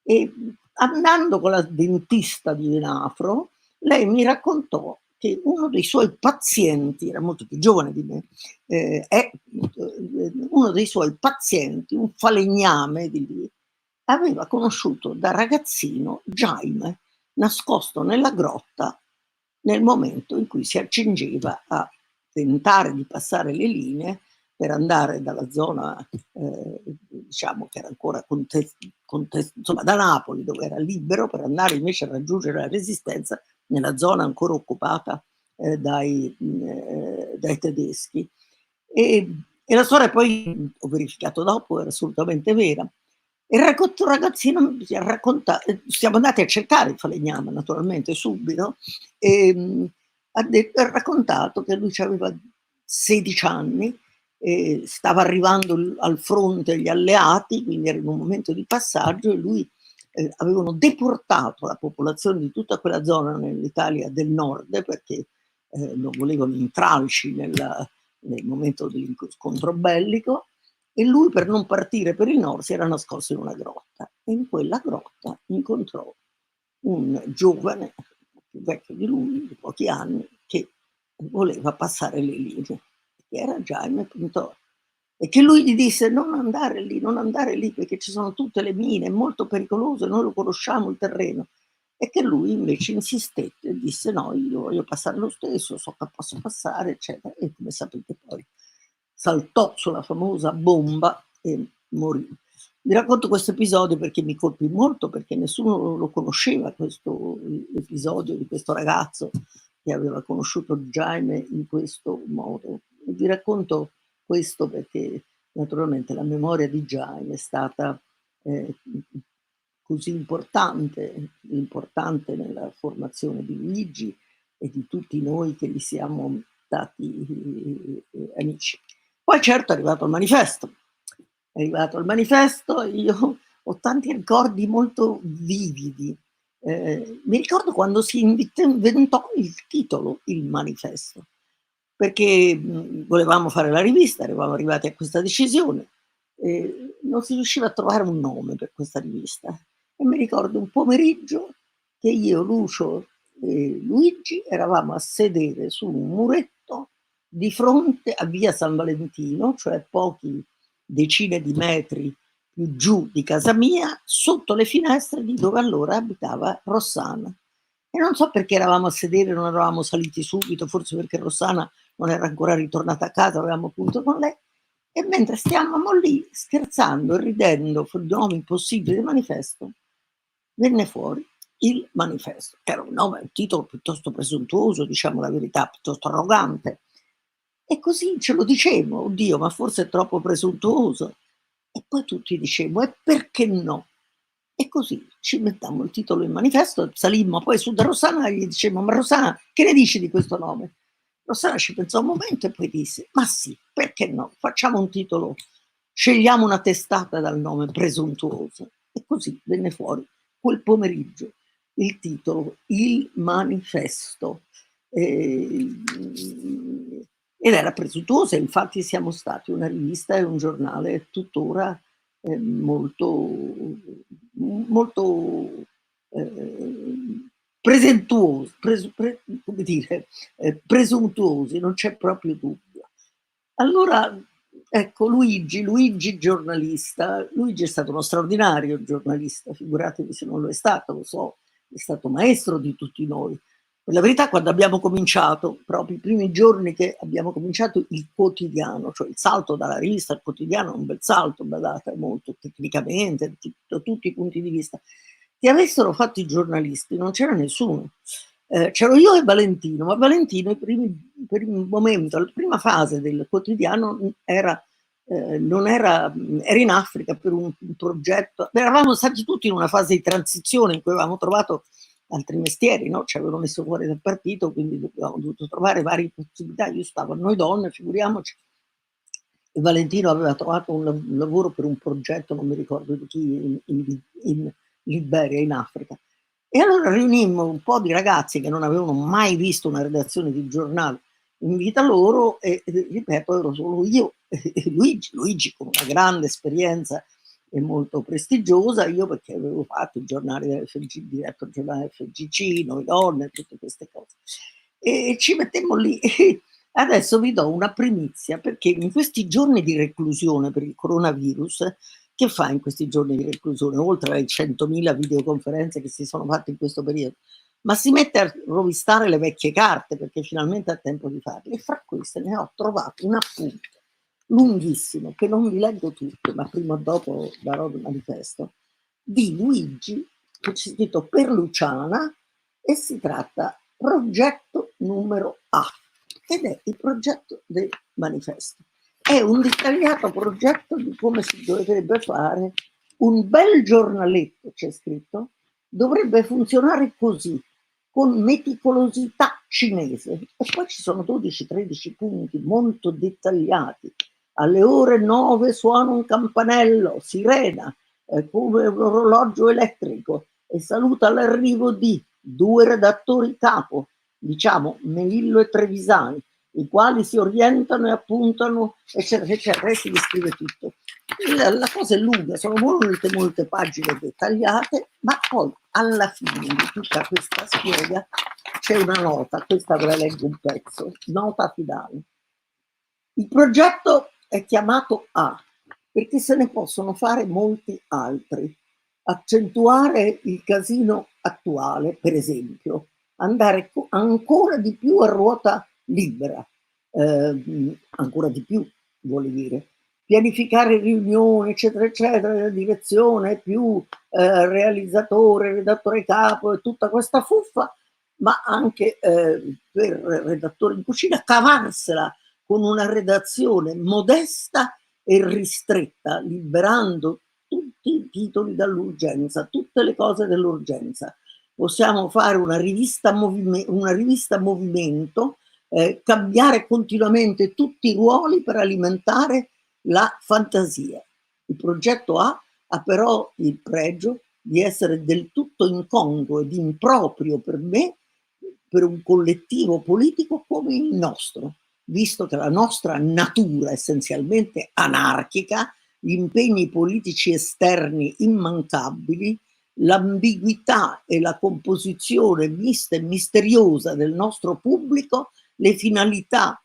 E andando con la dentista di Venafro, lei mi raccontò che uno dei suoi pazienti, era molto più giovane di me, è uno dei suoi pazienti, un falegname di lì, aveva conosciuto da ragazzino Jaime, nascosto nella grotta nel momento in cui si accingeva a tentare di passare le linee per andare dalla zona, diciamo che era ancora insomma, da Napoli, dove era libero, per andare invece a raggiungere la Resistenza nella zona ancora occupata dai tedeschi. E la storia poi, ho verificato dopo, era assolutamente vera. Il ragazzino ci ha raccontato, siamo andati a cercare il falegname naturalmente subito, e ha raccontato che lui aveva 16 anni, stava arrivando al fronte gli alleati, quindi era in un momento di passaggio, e lui avevano deportato la popolazione di tutta quella zona nell'Italia del nord, perché non volevano intralci nel momento dell'incontro bellico, e lui, per non partire per il nord, si era nascosto in una grotta, e in quella grotta incontrò un giovane più vecchio di lui, di pochi anni, che voleva passare le linee, che era Jaime Pintor. e che lui gli disse non andare lì perché ci sono tutte le mine, è molto pericoloso, noi lo conosciamo il terreno, e che lui invece insistette e disse no, io voglio passare lo stesso, so che posso passare, eccetera, e come sapete poi saltò sulla famosa bomba e morì. Vi racconto questo episodio perché mi colpì molto, perché nessuno lo conosceva, questo episodio di questo ragazzo che aveva conosciuto Jaime in questo modo. E vi racconto questo perché naturalmente la memoria di Jaime è stata così importante nella formazione di Luigi e di tutti noi che gli siamo stati amici. Poi certo è arrivato il manifesto, io ho tanti ricordi molto vividi. Mi ricordo quando si inventò il titolo, il manifesto, perché volevamo fare la rivista, eravamo arrivati a questa decisione, non si riusciva a trovare un nome per questa rivista. E mi ricordo un pomeriggio che io, Lucio e Luigi eravamo a sedere su un muretto di fronte a via San Valentino, cioè pochi decine di metri più giù di casa mia, sotto le finestre di dove allora abitava Rossana. E non so perché eravamo a sedere, non eravamo saliti subito, forse perché Rossana non era ancora ritornata a casa, avevamo appunto con lei. E mentre stiamo lì scherzando e ridendo sul nome impossibile del manifesto, venne fuori il manifesto, che era un titolo piuttosto presuntuoso, diciamo la verità, piuttosto arrogante. E così ce lo dicemmo, oddio, ma forse è troppo presuntuoso. E poi tutti dicemmo, e perché no? E così ci mettammo il titolo in manifesto, salimmo poi su da Rossana e gli dicemmo, ma Rossana, che ne dici di questo nome? Rossana ci pensò un momento e poi disse, ma sì, perché no? Facciamo un titolo, scegliamo una testata dal nome presuntuoso. E così venne fuori quel pomeriggio il titolo, Il Manifesto. Ed era presuntuosa, infatti siamo stati una rivista e un giornale tuttora molto presuntuosi, non c'è proprio dubbio. Allora, ecco, Luigi giornalista, Luigi è stato uno straordinario giornalista, figuratevi se non lo è stato, lo so, è stato maestro di tutti noi. Per la verità, quando abbiamo cominciato, proprio i primi giorni che abbiamo cominciato il quotidiano, cioè il salto dalla rivista al quotidiano è un bel salto, badate, molto tecnicamente, da tutti i punti di vista, che avessero fatto i giornalisti, non c'era nessuno. C'ero io e Valentino, ma Valentino per il momento, la prima fase del quotidiano era in Africa per un progetto, eravamo stati tutti in una fase di transizione in cui avevamo trovato altri mestieri, no? Ci avevano messo fuori dal partito, quindi abbiamo dovuto trovare varie possibilità. Io stavo a Noi Donne, figuriamoci, e Valentino aveva trovato un lavoro per un progetto, non mi ricordo di chi, in Liberia, in Africa. E allora riunimmo un po' di ragazzi che non avevano mai visto una redazione di giornale in vita loro e ripeto, ero solo io e Luigi con una grande esperienza e molto prestigiosa, io perché avevo fatto il giornale dell'FG, diretto il giornale FGC, Noi Donne, tutte queste cose. E ci mettemmo lì. E adesso vi do una primizia, perché in questi giorni di reclusione per il coronavirus, che fa in questi giorni di reclusione, oltre ai 100.000 videoconferenze che si sono fatte in questo periodo, ma si mette a rovistare le vecchie carte perché finalmente ha tempo di farle. E fra queste ne ho trovato un appunto lunghissimo, che non vi leggo tutto, ma prima o dopo darò il manifesto, di Luigi, che c'è scritto per Luciana, e si tratta progetto numero A, ed è il progetto del manifesto. È un dettagliato progetto di come si dovrebbe fare un bel giornaletto, c'è scritto, dovrebbe funzionare così, con meticolosità cinese. E poi ci sono 12-13 punti molto dettagliati. Alle ore 9 suona un campanello, sirena, come un orologio elettrico, e saluta l'arrivo di 2 redattori capo, diciamo Melillo e Trevisani, i quali si orientano e appuntano, eccetera, eccetera, e si descrive tutto. La cosa è lunga, sono molte pagine dettagliate, ma poi alla fine di tutta questa spiega c'è una nota, questa ve la leggo un pezzo, nota finale. Il progetto è chiamato A, perché se ne possono fare molti altri. Accentuare il casino attuale, per esempio, andare ancora di più a ruota libera, ancora di più, vuol dire, pianificare riunioni, eccetera, eccetera, la direzione più realizzatore, redattore capo e tutta questa fuffa, ma anche per redattore in cucina, cavarsela con una redazione modesta e ristretta, liberando tutti i titoli dall'urgenza, tutte le cose dell'urgenza. Possiamo fare una rivista movimento, cambiare continuamente tutti i ruoli per alimentare la fantasia. Il progetto A ha però il pregio di essere del tutto incongruo ed improprio per me, per un collettivo politico come il nostro, visto che la nostra natura essenzialmente anarchica, gli impegni politici esterni immancabili, l'ambiguità e la composizione mista e misteriosa del nostro pubblico, le finalità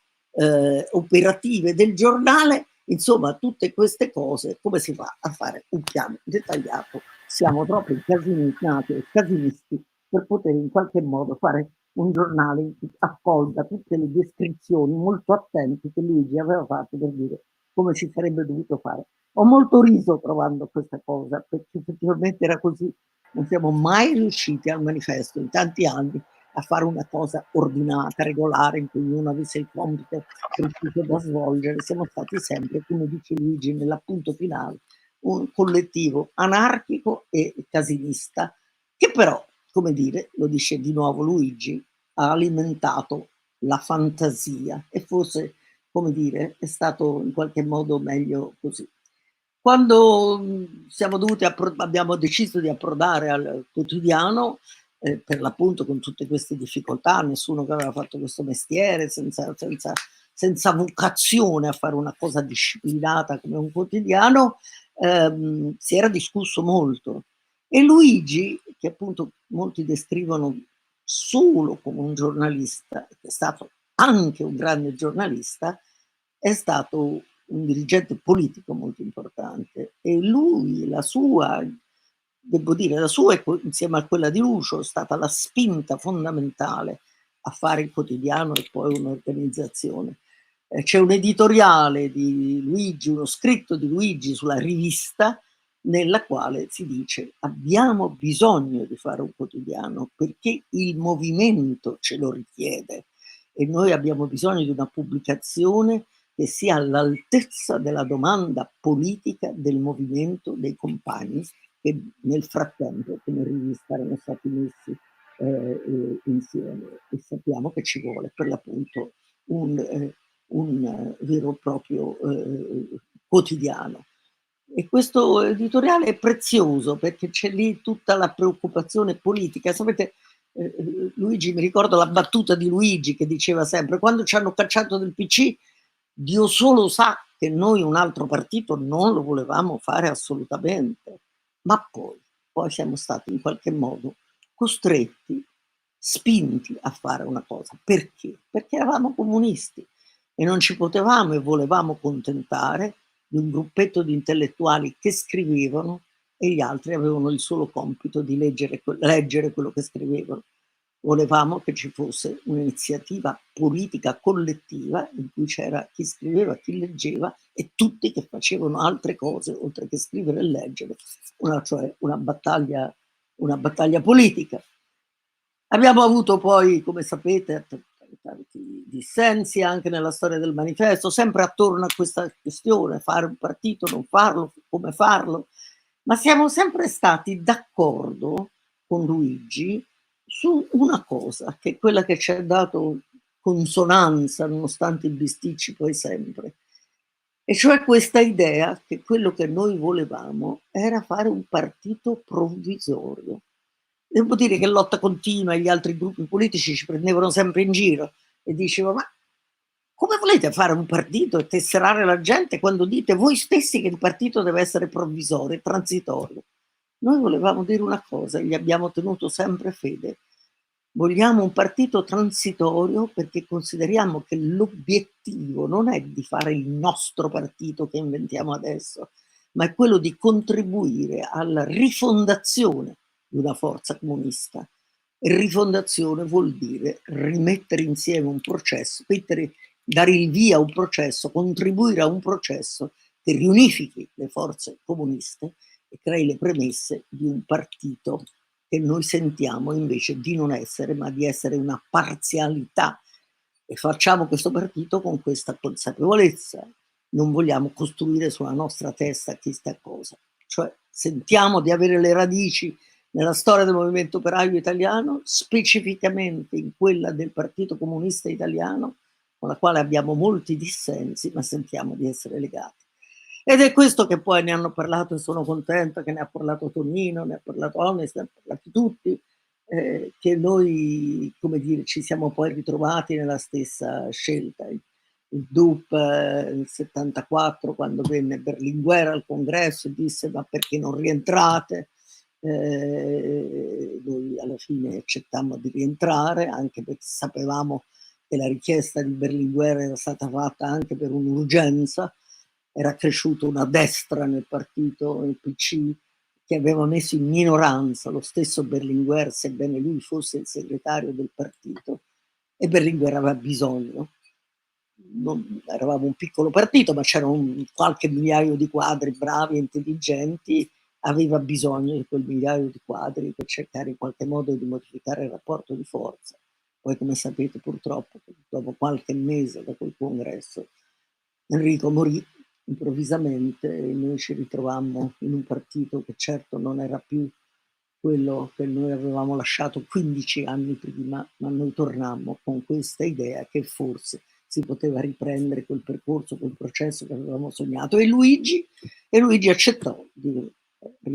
operative del giornale, insomma tutte queste cose, come si fa a fare un piano dettagliato? Siamo troppo incasinisti e casinisti per poter in qualche modo fare un giornale che accolga tutte le descrizioni molto attente che Luigi aveva fatto per dire come si sarebbe dovuto fare. Ho molto riso trovando questa cosa, perché effettivamente era così. Non siamo mai riusciti al manifesto in tanti anni a fare una cosa ordinata, regolare, in cui ognuno avesse il compito preciso da svolgere. Siamo stati sempre, come dice Luigi nell'appunto finale, un collettivo anarchico e casinista, che però, come dire, lo dice di nuovo Luigi, ha alimentato la fantasia e forse, come dire, è stato in qualche modo meglio così. Quando abbiamo deciso di approdare al quotidiano, per l'appunto con tutte queste difficoltà, nessuno che aveva fatto questo mestiere, senza vocazione a fare una cosa disciplinata come un quotidiano, si era discusso molto. E Luigi, che appunto molti descrivono solo come un giornalista, che è stato anche un grande giornalista, è stato un dirigente politico molto importante, e lui, la sua, insieme a quella di Lucio, è stata la spinta fondamentale a fare il quotidiano e poi un'organizzazione. C'è un editoriale di Luigi, uno scritto di Luigi sulla rivista, nella quale si dice: abbiamo bisogno di fare un quotidiano perché il movimento ce lo richiede e noi abbiamo bisogno di una pubblicazione che sia all'altezza della domanda politica del movimento dei compagni che nel frattempo come rivista erano stati messi insieme, e sappiamo che ci vuole per l'appunto un vero e proprio quotidiano. E questo editoriale è prezioso perché c'è lì tutta la preoccupazione politica. Sapete, Luigi, mi ricordo la battuta di Luigi che diceva sempre: quando ci hanno cacciato del PC, Dio solo sa che noi un altro partito non lo volevamo fare assolutamente, ma poi siamo stati in qualche modo costretti, spinti a fare una cosa. Perché? Perché eravamo comunisti e non ci potevamo e volevamo contentare di un gruppetto di intellettuali che scrivevano e gli altri avevano il solo compito di leggere quello che scrivevano. Volevamo che ci fosse un'iniziativa politica collettiva in cui c'era chi scriveva, chi leggeva e tutti che facevano altre cose oltre che scrivere e leggere, cioè una battaglia politica. Abbiamo avuto poi, come sapete, tanti dissensi anche nella storia del manifesto, sempre attorno a questa questione: fare un partito, non farlo, come farlo, ma siamo sempre stati d'accordo con Luigi su una cosa, che è quella che ci ha dato consonanza nonostante i bisticci poi sempre, e cioè questa idea che quello che noi volevamo era fare un partito provvisorio. Devo dire che Lotta Continua e gli altri gruppi politici ci prendevano sempre in giro e dicevano: ma come volete fare un partito e tesserare la gente quando dite voi stessi che il partito deve essere provvisorio, transitorio? Noi volevamo dire una cosa e gli abbiamo tenuto sempre fede: Vogliamo un partito transitorio perché consideriamo che l'obiettivo non è di fare il nostro partito che inventiamo adesso, ma è quello di contribuire alla rifondazione di una forza comunista. E rifondazione vuol dire rimettere insieme un processo, dare il via a un processo, contribuire a un processo che riunifichi le forze comuniste e crei le premesse di un partito che noi sentiamo invece di non essere, ma di essere una parzialità. E facciamo questo partito con questa consapevolezza. Non vogliamo costruire sulla nostra testa chissà cosa. Cioè sentiamo di avere le radici nella storia del movimento operaio italiano, specificamente in quella del Partito Comunista Italiano, con la quale abbiamo molti dissensi, ma sentiamo di essere legati. Ed è questo che poi ne hanno parlato, e sono contenta che ne ha parlato Tonino, ne ha parlato Onest, ne hanno parlato tutti, che noi, come dire, ci siamo poi ritrovati nella stessa scelta. Il DUP nel 74, quando venne Berlinguer al congresso, disse ma perché non rientrate? Noi alla fine accettammo di rientrare, anche perché sapevamo che la richiesta di Berlinguer era stata fatta anche per un'urgenza. Era cresciuta una destra nel partito, nel PC, che aveva messo in minoranza lo stesso Berlinguer, sebbene lui fosse il segretario del partito, e Berlinguer aveva bisogno. Eravamo un piccolo partito, ma c'era qualche migliaio di quadri bravi e intelligenti, aveva bisogno di quel migliaio di quadri per cercare in qualche modo di modificare il rapporto di forza. Poi, come sapete, purtroppo, dopo qualche mese da quel congresso, Enrico morì improvvisamente e noi ci ritrovammo in un partito che certo non era più quello che noi avevamo lasciato 15 anni prima, ma noi tornammo con questa idea che forse si poteva riprendere quel percorso, quel processo che avevamo sognato. E Luigi accettò di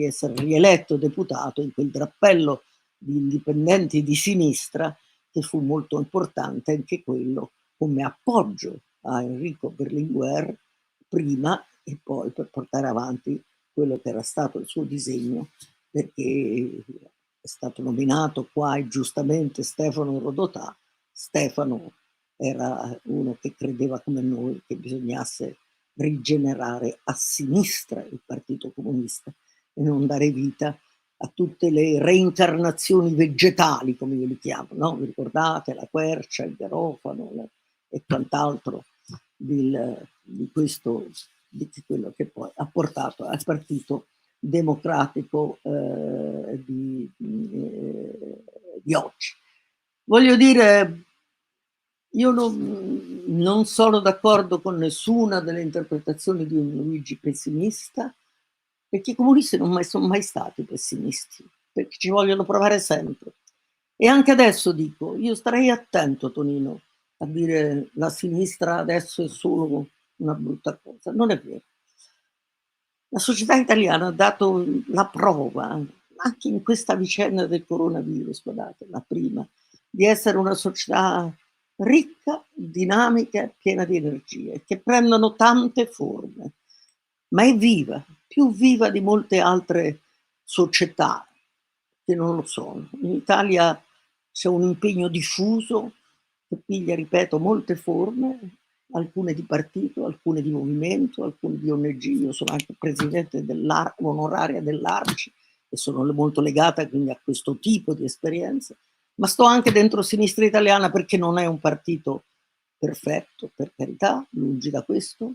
essere rieletto deputato in quel drappello di indipendenti di sinistra, che fu molto importante anche quello come appoggio a Enrico Berlinguer prima e poi per portare avanti quello che era stato il suo disegno, perché è stato nominato qua e giustamente Stefano Rodotà. Stefano era uno che credeva come noi che bisognasse rigenerare a sinistra il Partito Comunista e non dare vita a tutte le reincarnazioni vegetali, come io li chiamo, no? Vi ricordate? La quercia, il garofano e quant'altro di quello che poi ha portato al Partito Democratico di oggi. Voglio dire, io non sono d'accordo con nessuna delle interpretazioni di un Luigi pessimista, perché i comunisti non sono mai stati pessimisti, perché ci vogliono provare sempre. E anche adesso dico, io starei attento, Tonino, a dire la sinistra adesso è solo una brutta cosa. Non è vero. La società italiana ha dato la prova, anche in questa vicenda del coronavirus, guardate, la prima, di essere una società ricca, dinamica, piena di energie, che prendono tante forme, ma è viva, più viva di molte altre società che non lo sono. In Italia c'è un impegno diffuso che piglia, ripeto, molte forme, alcune di partito, alcune di movimento, alcune di ONG. Io sono anche presidente onoraria dell'ARCI e sono molto legata quindi a questo tipo di esperienze, ma sto anche dentro Sinistra Italiana perché non è un partito perfetto, per carità, lungi da questo,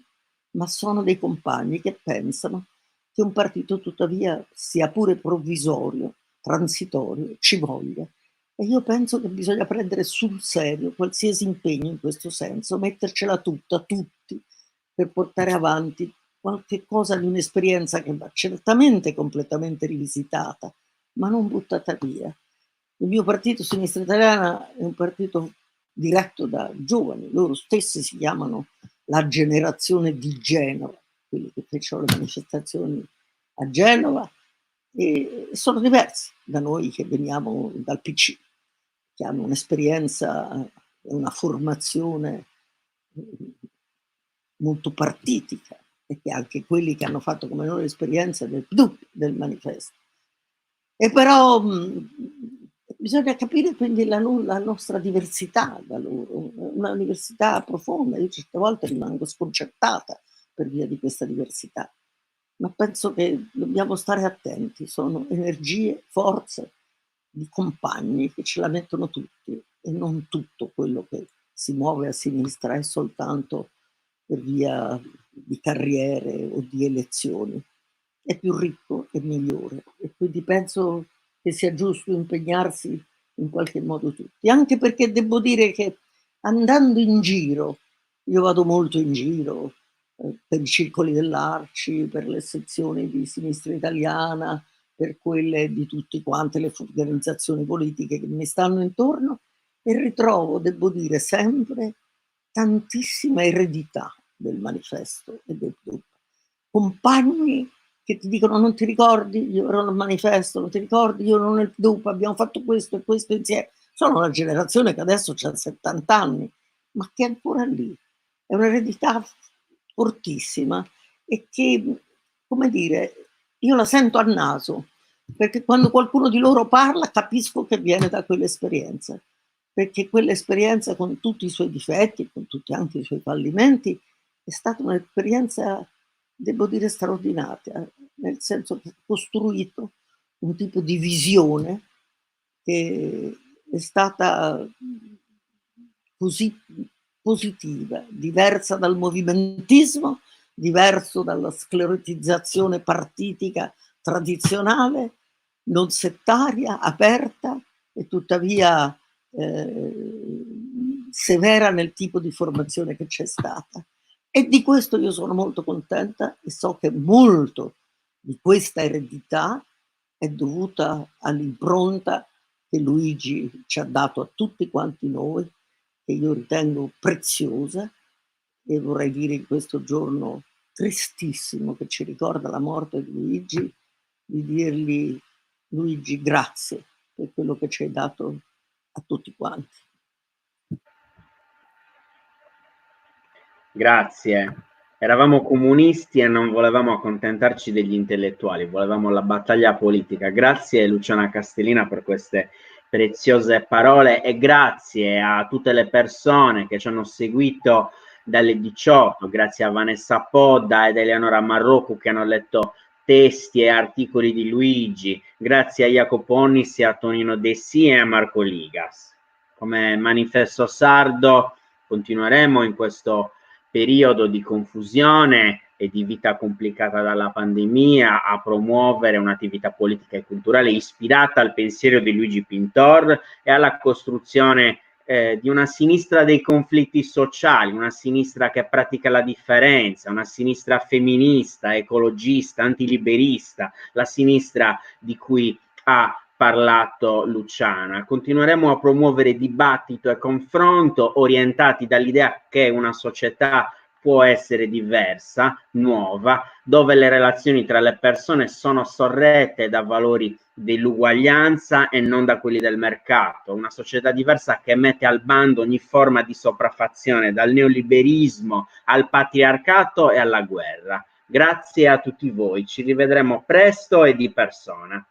ma sono dei compagni che pensano che un partito tuttavia sia pure provvisorio, transitorio, ci voglia. E io penso che bisogna prendere sul serio qualsiasi impegno in questo senso, mettercela tutta, tutti, per portare avanti qualche cosa di un'esperienza che va certamente completamente rivisitata, ma non buttata via. Il mio partito, Sinistra Italiana, è un partito diretto da giovani, loro stessi si chiamano la generazione di Genova, quelli che fecero le manifestazioni a Genova, e sono diversi da noi che veniamo dal PC, che hanno un'esperienza e una formazione molto partitica, e che anche quelli che hanno fatto come noi l'esperienza del manifesto. E però bisogna capire quindi la nostra diversità da loro, una diversità profonda. Io certe volte rimango sconcertata per via di questa diversità, ma penso che dobbiamo stare attenti, sono energie, forze di compagni che ce la mettono tutti e non tutto quello che si muove a sinistra è soltanto per via di carriere o di elezioni. È più ricco e migliore e quindi penso che sia giusto impegnarsi in qualche modo tutti, anche perché devo dire che andando in giro, io vado molto in giro per i circoli dell'Arci, per le sezioni di Sinistra Italiana, per quelle di tutte quante le organizzazioni politiche che mi stanno intorno e ritrovo, devo dire, sempre tantissima eredità del manifesto e del DUP. Compagni che ti dicono non ti ricordi, io ero nel manifesto, non ti ricordi, io ero nel DUP, abbiamo fatto questo e questo insieme. Sono una generazione che adesso ha 70 anni, ma che è ancora lì. È un'eredità fortissima e che, come dire, io la sento al naso, perché quando qualcuno di loro parla capisco che viene da quell'esperienza, perché quell'esperienza con tutti i suoi difetti, con tutti anche i suoi fallimenti, è stata un'esperienza, devo dire, straordinaria, nel senso che ha costruito un tipo di visione che è stata così positiva, diversa dal movimentismo, diverso dalla sclerotizzazione partitica tradizionale, non settaria, aperta e tuttavia severa nel tipo di formazione che c'è stata. E di questo io sono molto contenta e so che molto di questa eredità è dovuta all'impronta che Luigi ci ha dato a tutti quanti noi, che io ritengo preziosa, e vorrei dire in questo giorno tristissimo che ci ricorda la morte di Luigi, di dirgli: Luigi, grazie per quello che ci hai dato a tutti quanti. Grazie. Eravamo comunisti e non volevamo accontentarci degli intellettuali, volevamo la battaglia politica. Grazie Luciana Castellina per queste preziose parole e grazie a tutte le persone che ci hanno seguito dalle 18, grazie a Vanessa Podda ed Eleonora Marrocco che hanno letto testi e articoli di Luigi, grazie a Jacopo Onnis e a Tonino Dessì e a Marco Ligas. Come Manifesto Sardo continueremo in questo periodo di confusione e di vita complicata dalla pandemia a promuovere un'attività politica e culturale ispirata al pensiero di Luigi Pintor e alla costruzione di una sinistra dei conflitti sociali, una sinistra che pratica la differenza, una sinistra femminista, ecologista, antiliberista, la sinistra di cui ha parlato Luciana. Continueremo a promuovere dibattito e confronto orientati dall'idea che una società può essere diversa, nuova, dove le relazioni tra le persone sono sorrette da valori dell'uguaglianza e non da quelli del mercato, una società diversa che mette al bando ogni forma di sopraffazione, dal neoliberismo al patriarcato e alla guerra. Grazie a tutti voi, ci rivedremo presto e di persona.